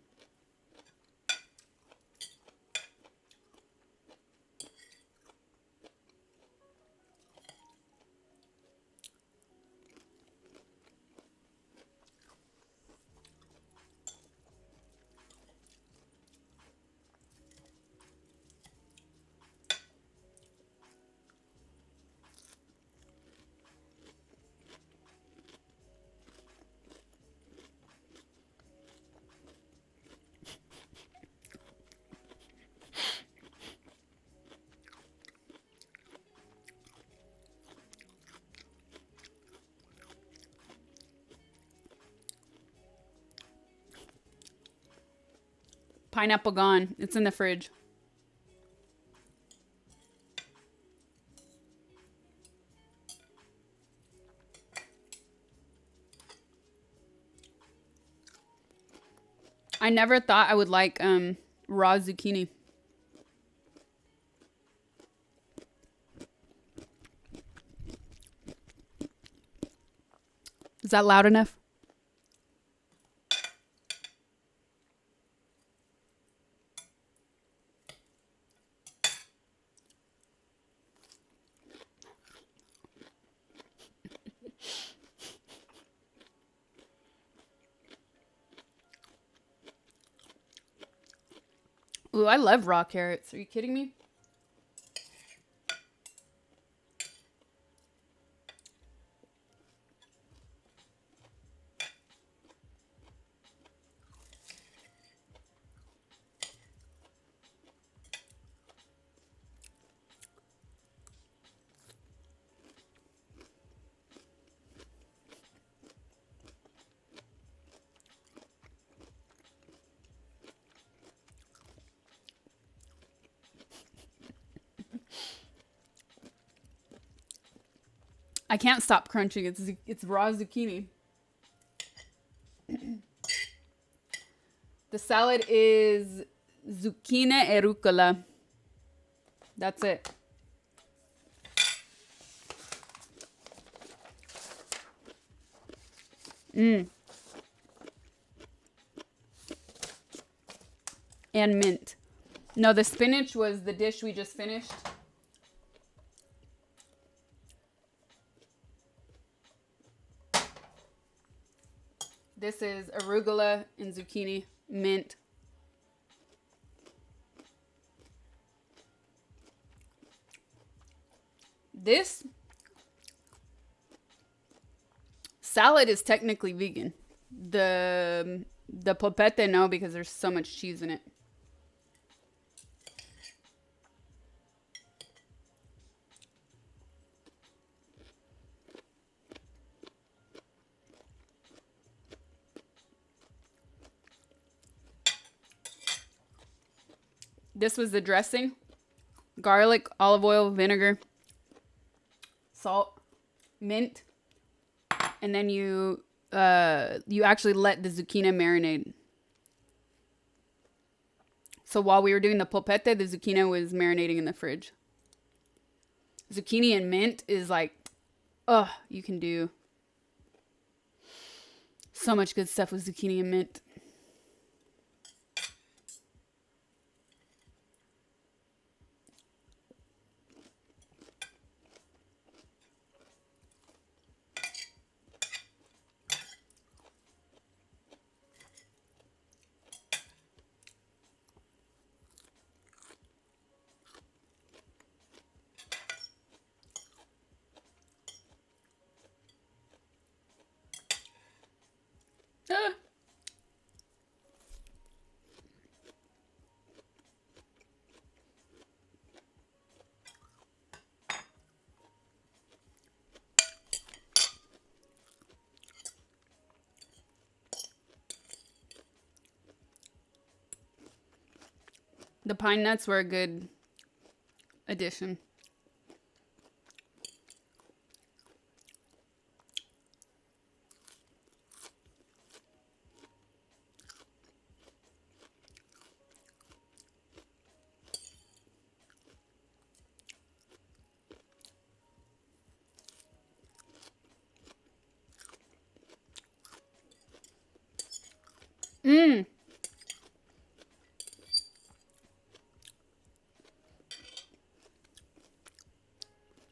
Pineapple gone. It's in the fridge. I never thought I would like raw zucchini. Is that loud enough? Ooh, I love raw carrots. Are you kidding me? I can't stop crunching. It's raw zucchini. The salad is zucchine e rucola. That's it. And mint. No, the spinach was the dish we just finished. This is arugula and zucchini, mint. This salad is technically vegan. The polpette, no, because there's so much cheese in it. This was the dressing. Garlic, olive oil, vinegar, salt, mint. And then you actually let the zucchini marinate. So while we were doing the polpette, the zucchini was marinating in the fridge. Zucchini and mint is like, you can do so much good stuff with zucchini and mint. The pine nuts were a good addition.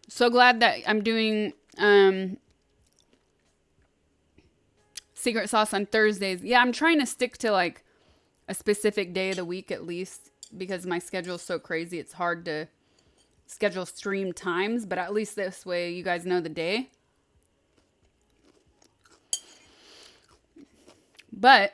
So glad that I'm doing secret sauce on Thursdays. Yeah, I'm trying to stick to like a specific day of the week at least because my schedule is so crazy. It's hard to schedule stream times, but at least this way you guys know the day. But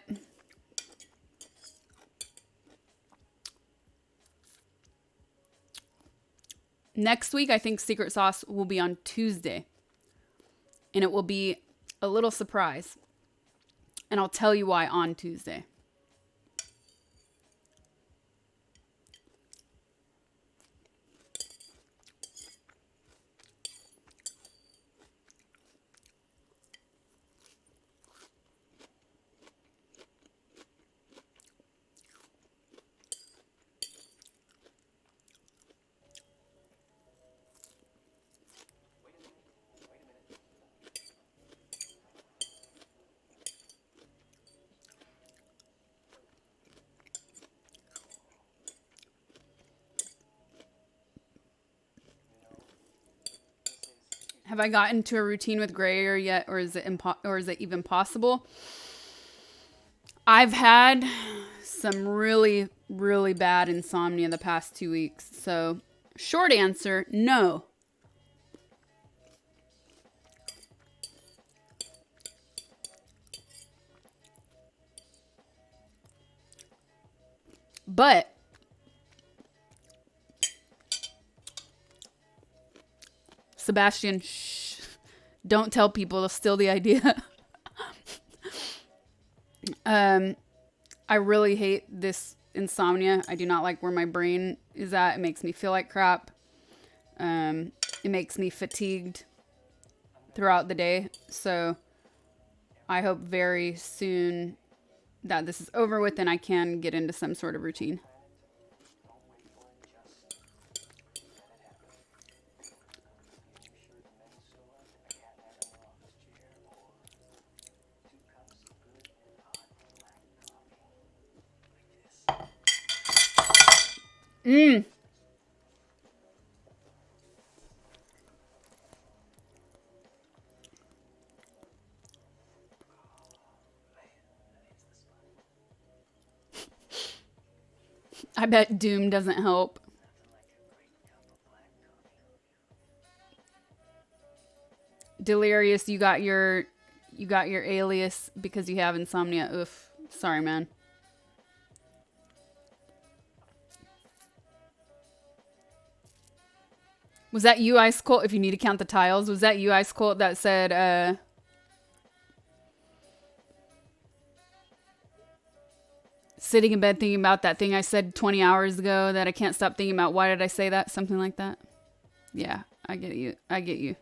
next week, I think secret sauce will be on Tuesday. And it will be a little surprise. And I'll tell you why on Tuesday. Have I gotten to a routine with gray hair yet, or is it even possible? I've had some really really bad insomnia the past 2 weeks. So, short answer, no. But Sebastian, shh, don't tell people, it'll steal the idea. I really hate this insomnia. I do not like where my brain is at. It makes me feel like crap. It makes me fatigued throughout the day. So I hope very soon that this is over with and I can get into some sort of routine. I bet Doom doesn't help. Delirious, you got your alias because you have insomnia. Oof. Sorry, man. Was that you, Ice Cold? If you need to count the tiles, was that you, Ice Cold, that said, sitting in bed thinking about that thing I said 20 hours ago that I can't stop thinking about? Why did I say that? Something like that. Yeah, I get you. I get you.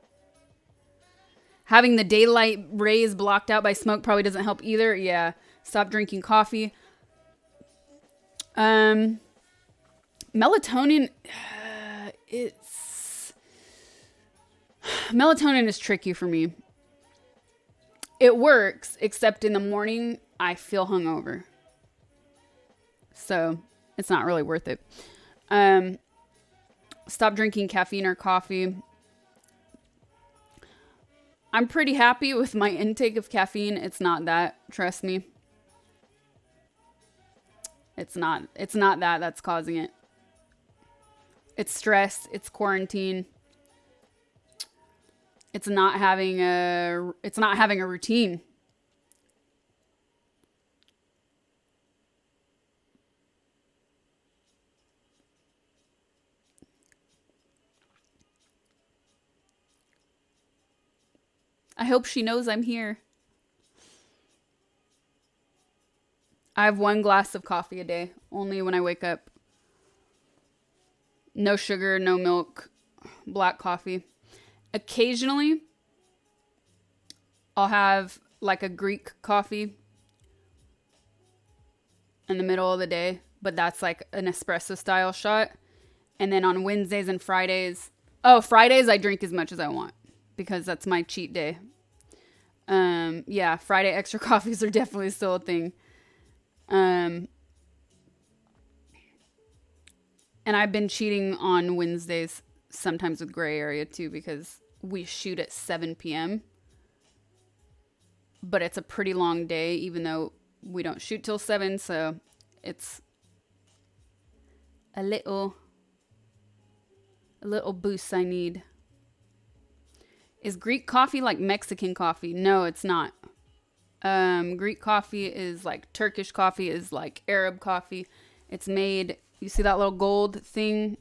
Having the daylight rays blocked out by smoke probably doesn't help either. Yeah. Stop drinking coffee. Melatonin, melatonin is tricky for me. It works, except in the morning, I feel hungover. So it's not really worth it. Stop drinking caffeine or coffee. I'm pretty happy with my intake of caffeine. It's not that, trust me. It's not that that's causing it. It's stress, it's quarantine. It's not having a routine. I hope she knows I'm here. I have 1 glass of coffee a day, only when I wake up. No sugar, no milk, black coffee. Occasionally, I'll have like a Greek coffee in the middle of the day, but that's like an espresso style shot. And then on Wednesdays and Fridays, Fridays I drink as much as I want because that's my cheat day. Yeah, Friday extra coffees are definitely still a thing. And I've been cheating on Wednesdays sometimes with gray area too because we shoot at 7 p.m. But it's a pretty long day even though we don't shoot till 7, so it's a little boost I need. Is Greek coffee like Mexican coffee? No, it's not. Greek coffee is like Turkish coffee is like Arab coffee. It's made, you see that little gold thing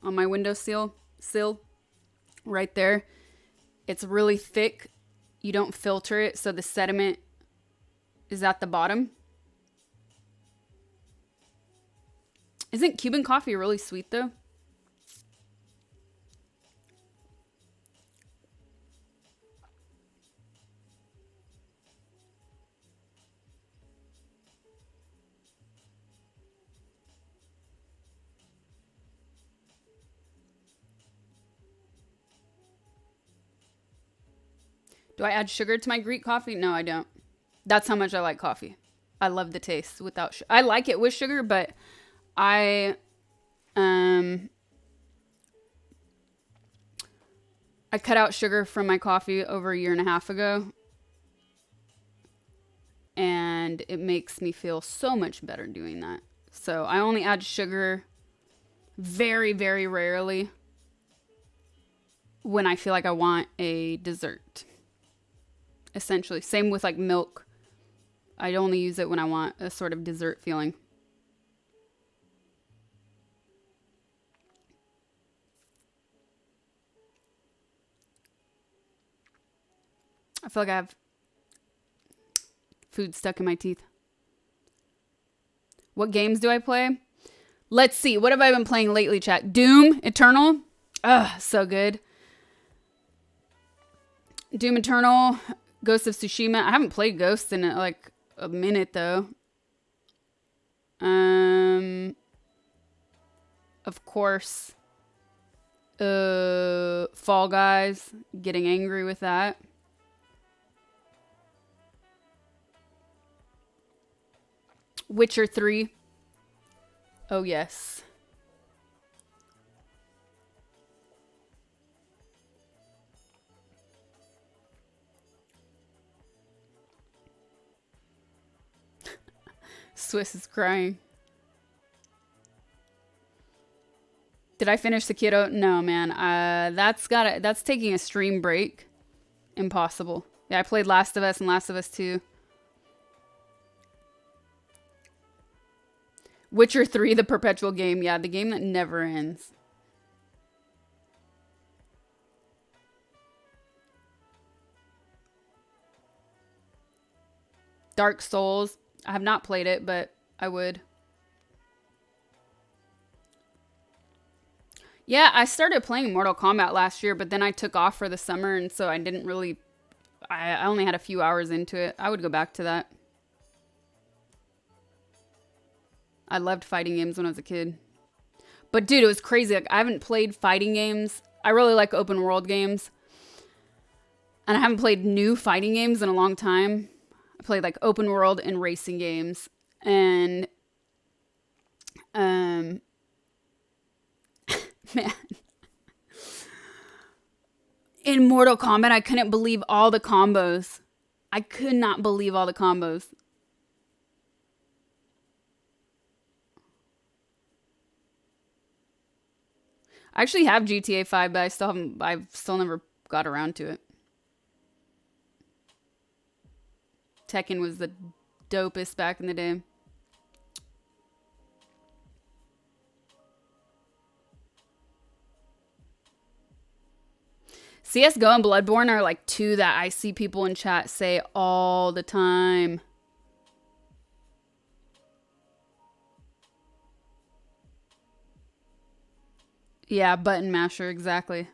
on my windowsill right there? It's really thick. You don't filter it, so the sediment is at the bottom. Isn't Cuban coffee really sweet though? Do I add sugar to my Greek coffee? No, I don't. That's how much I like coffee. I love the taste without sugar. I like it with sugar, but I cut out sugar from my coffee over 1.5 years ago. And it makes me feel so much better doing that. So I only add sugar very, very rarely when I feel like I want a dessert. Essentially. Same with like milk. I only use it when I want a sort of dessert feeling. I feel like I have food stuck in my teeth. What games do I play? Let's see. What have I been playing lately, chat? Doom Eternal. Ugh, so good. Doom Eternal. Ghost of Tsushima. I haven't played Ghost in like a minute though. Of course. Fall Guys. Getting angry with that. Witcher 3. Oh, yes. Swiss is crying. Did I finish the kiddo? No, man. That's taking a stream break. Impossible. Yeah, I played Last of Us and Last of Us 2. Witcher 3, the perpetual game. Yeah, the game that never ends. Dark Souls. I have not played it, but I would. Yeah, I started playing Mortal Kombat last year, but then I took off for the summer, and so I didn't really... I only had a few hours into it. I would go back to that. I loved fighting games when I was a kid. But dude, it was crazy. Like, I haven't played fighting games. I really like open world games. And I haven't played new fighting games in a long time. I played like open world and racing games. And man. In Mortal Kombat, I couldn't believe all the combos. I could not believe all the combos. I actually have GTA 5, but I've still never got around to it. Tekken was the dopest back in the day. CSGO and Bloodborne are like two that I see people in chat say all the time. Yeah, button masher, exactly.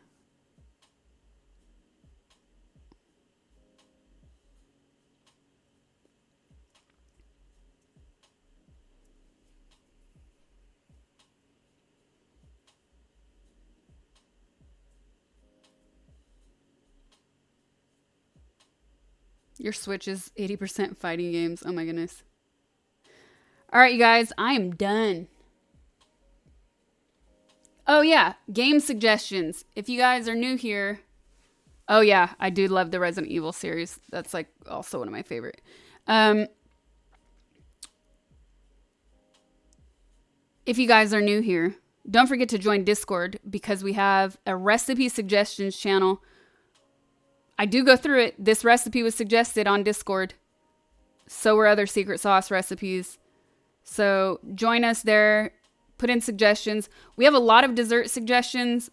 Your Switch is 80% fighting games. Oh my goodness. All right, you guys, I am done. Oh yeah, game suggestions. If you guys are new here, oh yeah, I do love the Resident Evil series. That's like also one of my favorite. If you guys are new here, don't forget to join Discord because we have a recipe suggestions channel. I do go through it. This recipe was suggested on Discord. So were other secret sauce recipes. So join us there. Put in suggestions. We have a lot of dessert suggestions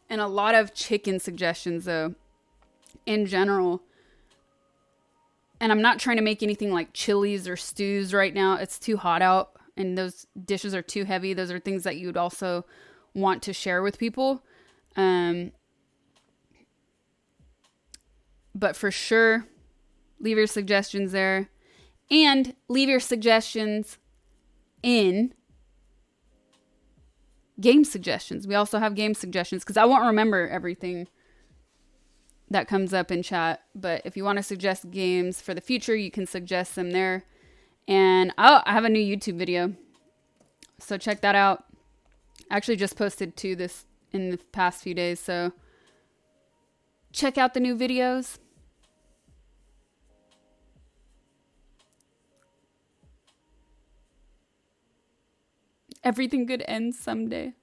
and a lot of chicken suggestions though in general. And I'm not trying to make anything like chilies or stews right now. It's too hot out and those dishes are too heavy. Those are things that you would also want to share with people. But for sure, leave your suggestions there and leave your suggestions in game suggestions. We also have game suggestions because I won't remember everything that comes up in chat. But if you want to suggest games for the future, you can suggest them there. And I have a new YouTube video. So check that out. I actually just posted this in the past few days. So check out the new videos. Everything good ends someday.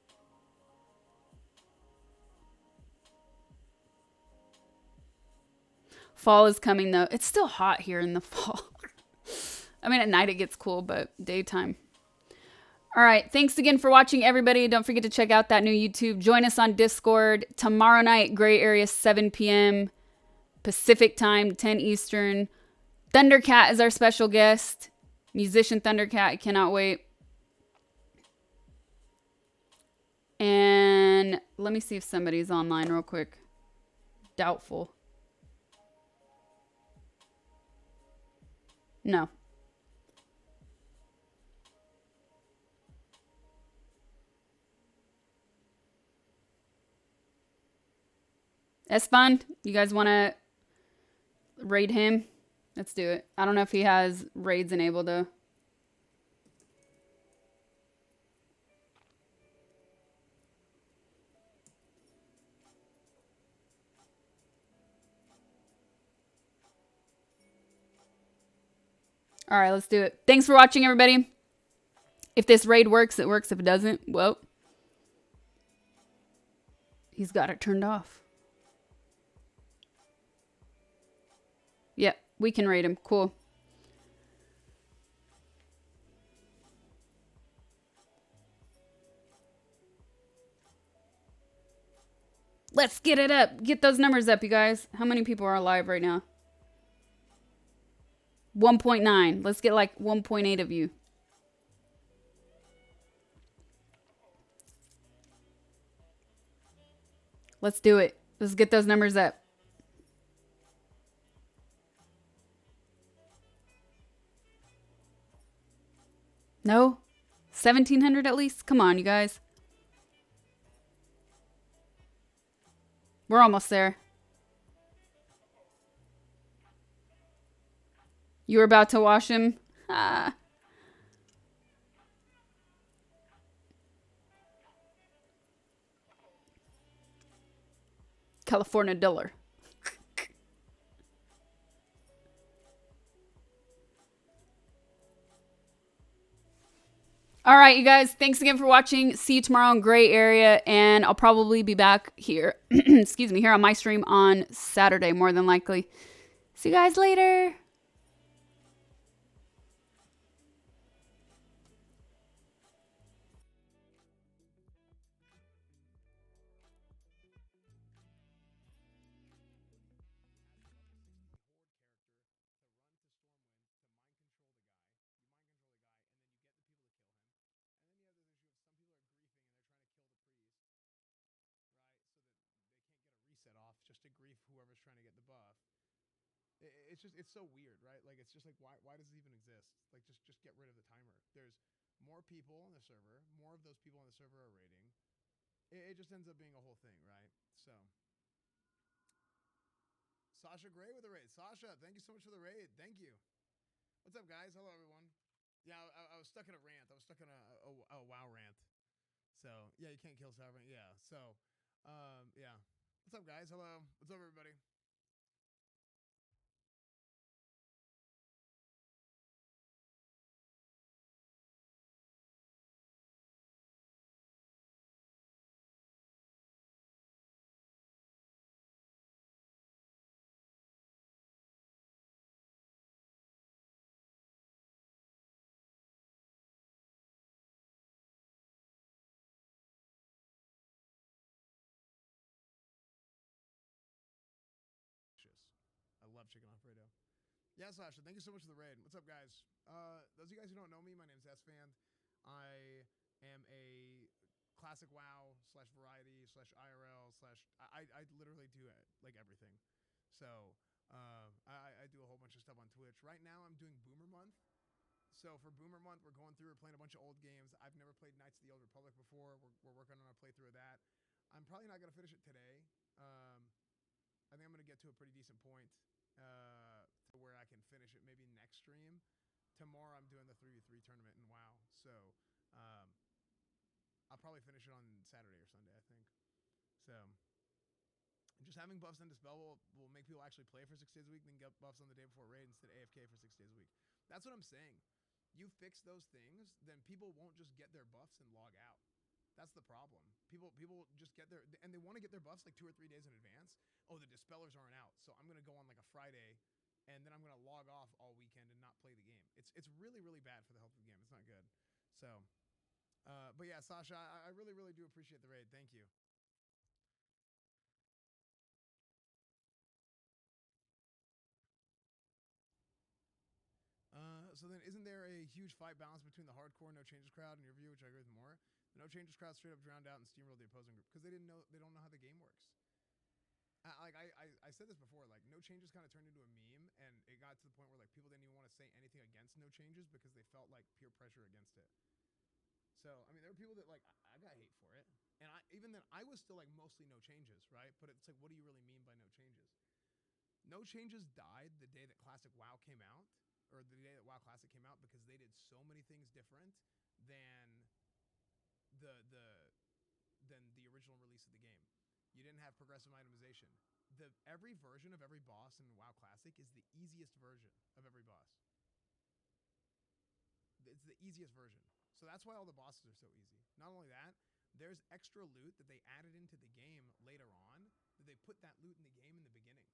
Fall is coming though. It's still hot here in the fall. I mean, at night it gets cool, but daytime. All right. Thanks again for watching, everybody. Don't forget to check out that new YouTube. Join us on Discord tomorrow night, Gray Area, 7 p.m. Pacific time, 10 Eastern. Thundercat is our special guest. Musician Thundercat. I cannot wait. And let me see if somebody's online real quick. Doubtful. No. Esfand, you guys want to raid him? Let's do it. I don't know if he has raids enabled though. All right, let's do it. Thanks for watching, everybody. If this raid works, it works. If it doesn't, well, he's got it turned off. Yep, we can raid him. Cool. Let's get it up. Get those numbers up, you guys. How many people are alive right now? 1.9. Let's get like 1.8 of you. Let's do it. Let's get those numbers up. No? 1,700 at least? Come on, you guys. We're almost there. You were about to wash him? Ah. California Diller. All right, you guys. Thanks again for watching. See you tomorrow in Gray Area, and I'll probably be back here. Excuse me, here on my stream on Saturday, more than likely. See you guys later. Just to grief whoever's trying to get the buff. It's so weird, right? Like it's just like why does it even exist? Like just get rid of the timer. There's more people on the server, more of those people on the server are raiding. It just ends up being a whole thing, right? So Sasha Gray with a raid. Sasha, thank you so much for the raid. Thank you. What's up, guys? Hello, everyone. Yeah, I was stuck in a rant. I was stuck in a WoW rant. So yeah, you can't kill Sovereign. Yeah. So yeah. What's up, guys? Hello. What's up, everybody? I love chicken Alfredo. Yeah, Sasha, thank you so much for the raid. What's up, guys? Those of you guys who don't know me, my name is S-Fan. I am a classic WoW slash variety slash IRL slash I literally do it, like everything. So I do a whole bunch of stuff on Twitch. Right now I'm doing Boomer Month. So for Boomer Month, we're going through, we're playing a bunch of old games. I've never played Knights of the Old Republic before. We're working on a playthrough of that. I'm probably not going to finish it today. I think I'm going to get to a pretty decent point to where I can finish it maybe next stream. Tomorrow I'm doing the 3v3 tournament in WoW. So I'll probably finish it on Saturday or Sunday, I think. So just having buffs and Dispel will make people actually play for 6 days a week, then get buffs on the day before raid instead of AFK for 6 days a week. That's what I'm saying. you fix those things, then people won't just get their buffs and log out. That's the problem. People just get their, and they want to get their buffs like 2 or 3 days in advance. Oh, the dispellers aren't out, so I'm gonna go on like a Friday, and then I'm gonna log off all weekend and not play the game. It's really, really bad for the health of the game. It's not good. So, but yeah, Sasha, I really, really do appreciate the raid. Thank you. So then isn't there a huge fight balance between the hardcore no changes crowd in your view, which I agree with more? The no changes crowd straight up drowned out and steamrolled the opposing group because they don't know how the game works. I said this before, like no changes kind of turned into a meme, and it got to the point where like people didn't even want to say anything against no changes because they felt like peer pressure against it. So I mean, there were people that like I got hate for it, and even then I was still like mostly no changes, right? But it's like, what do you really mean by no changes? No changes died the day that Classic WoW came out, or the day that WoW Classic came out, because they did so many things different than the original release of the game. You didn't have progressive itemization. Every version of every boss in WoW Classic is the easiest version of every boss. It's the easiest version. So that's why all the bosses are so easy. Not only that, there's extra loot that they added into the game later on, that they put that loot in the game in the beginning.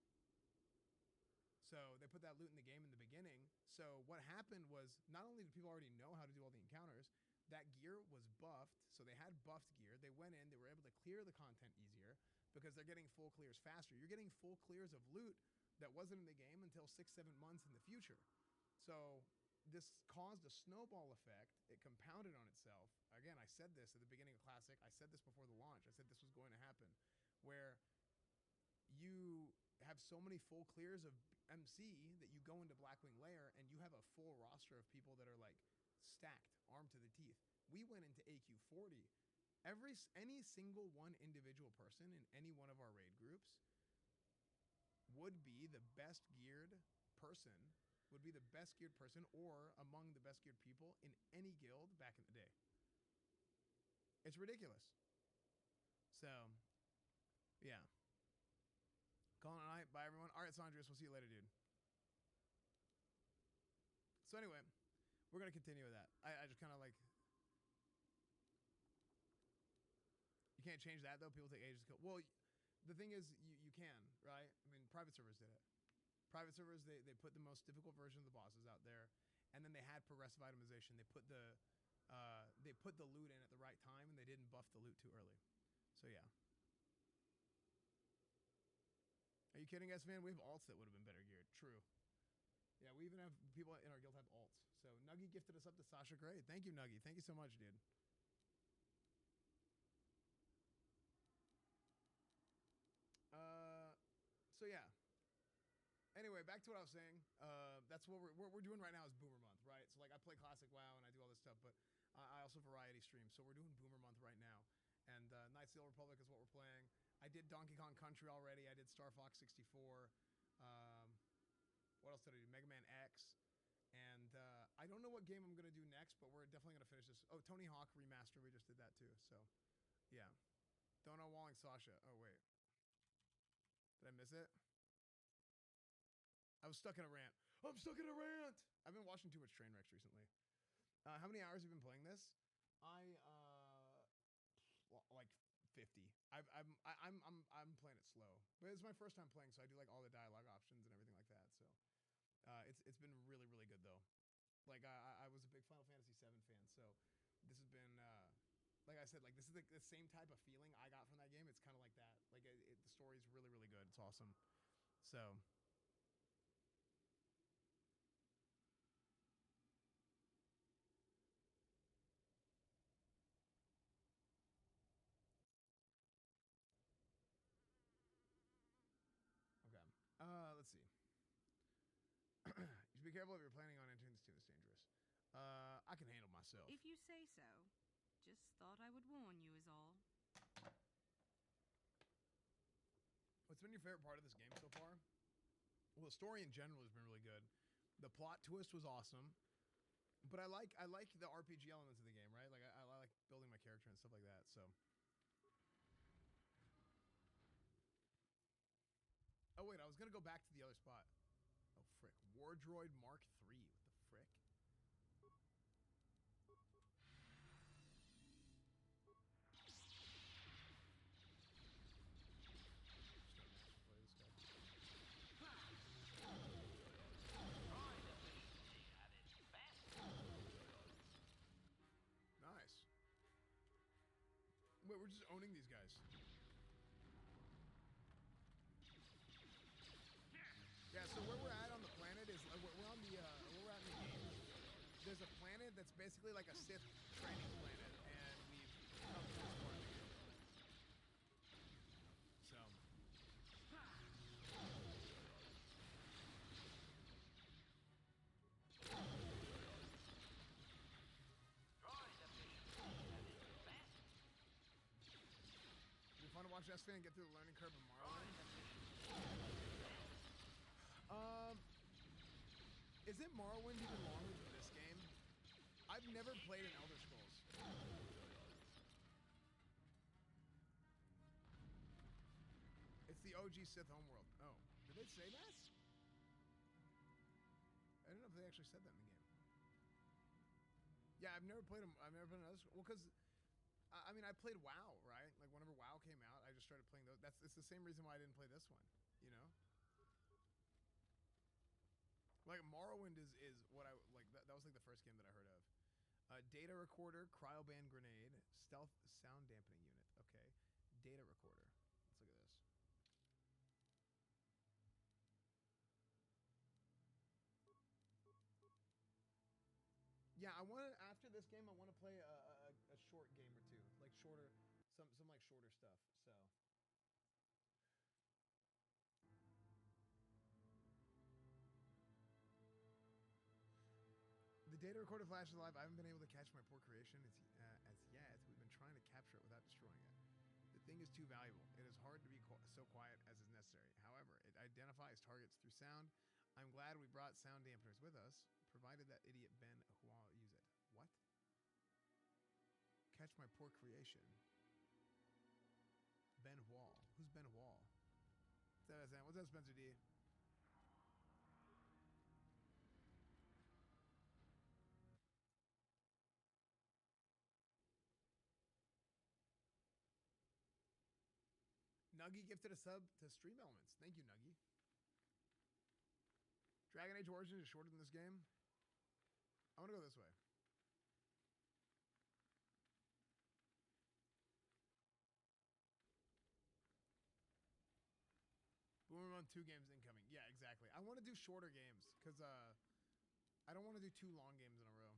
So they put that loot in the game in the beginning. So what happened was, not only did people already know how to do all the encounters, that gear was buffed. So they had buffed gear. They went in, they were able to clear the content easier because they're getting full clears faster. You're getting full clears of loot that wasn't in the game until 6-7 months in the future. So this caused a snowball effect. It compounded on itself. Again, I said this at the beginning of Classic. I said this before the launch. I said this was going to happen, where you have so many full clears of MC that you go into Blackwing Lair and you have a full roster of people that are like stacked, armed to the teeth. We went into AQ40. Any single one individual person in any one of our raid groups would be the best geared person, or among the best geared people in any guild back in the day. It's ridiculous. So, yeah. Calling it a night. Bye, everyone. All right, Sandrius, we'll see you later, dude. So anyway, we're going to continue with that. I just kind of like... You can't change that, though. People take ages to kill. Well, the thing is, you can, right? I mean, private servers did it. Private servers, they put the most difficult version of the bosses out there, and then they had progressive itemization. They put the loot in at the right time, and they didn't buff the loot too early. So, yeah. Are you kidding us, man? We have alts that would have been better geared. True. Yeah, we even have people in our guild have alts. So Nuggy gifted us up to Sasha Gray. Thank you, Nuggy. Thank you so much, dude. So yeah. Anyway, back to what I was saying. That's what we're doing right now is Boomer Month, right? So like I play Classic WoW and I do all this stuff, but I also variety stream. So we're doing Boomer Month right now, and Knights of the Old Republic is what we're playing. I did Donkey Kong Country already. I did Star Fox 64. What else did I do? Mega Man X. And I don't know what game I'm going to do next, but we're definitely going to finish this. Oh, Tony Hawk Remaster. We just did that too. So, yeah. Dono Walling Sasha. Oh, wait. Did I miss it? I was stuck in a rant. I'm stuck in a rant! I've been watching too much Trainwrecks recently. How many hours have you been playing this? Like 50. I'm playing it slow, but it's my first time playing, so I do like all the dialogue options and everything like that. So it's been really, really good though. Like I was a big Final Fantasy VII fan, so this has been like I said, like this is the same type of feeling I got from that game. It's kind of like that. Like the story's really, really good. It's awesome. So. Let's see. You should be careful if you're planning on entering this team. It's dangerous. I can handle myself. If you say so. Just thought I would warn you is all. What's been your favorite part of this game so far? Well, the story in general has been really good. The plot twist was awesome. But I like the RPG elements of the game, right? Like I like building my character and stuff like that, so. Oh, wait, I was going to go back to the other spot. Oh, frick. War Droid Mark III. What the frick? we're just owning these guys. Yeah, so where we're at on the planet is we're on the where we're at in the game. There's a planet that's basically like a Sith training planet, and we've come to this part of the game. So. It'd be fun to watch S-Fan get through the learning curve of Morrowind. Isn't Morrowind even longer than this game? I've never played an Elder Scrolls. It's the OG Sith homeworld. Oh, did they say that? I don't know if they actually said that in the game. Yeah, I've never played them. I've never played an Elder Scrolls. Well, because I mean, I played WoW, right? Like whenever WoW came out, I just started playing those. It's the same reason why I didn't play this one. You know. Like Morrowind is what I like. That was like the first game that I heard of. Data recorder, cryoban grenade, stealth sound dampening unit. Okay, data recorder. Let's look at this. Yeah, I want to after this game. I want to play a short game or two, like shorter, some like shorter stuff. So. The data recorder flashes alive. I haven't been able to catch my poor creation as yet. We've been trying to capture it without destroying it. The thing is too valuable. It is hard to be so quiet as is necessary. However, it identifies targets through sound. I'm glad we brought sound dampeners with us, provided that idiot Ben Hua use it. What? Catch my poor creation. Ben Hua. Who's Ben Hua? What's that, Spencer D? Nuggy gifted a sub to Stream Elements. Thank you, Nuggy. Dragon Age Origins is shorter than this game. I want to go this way. Boomerang 2 games incoming. Yeah, exactly. I want to do shorter games because I don't want to do 2 long games in a row.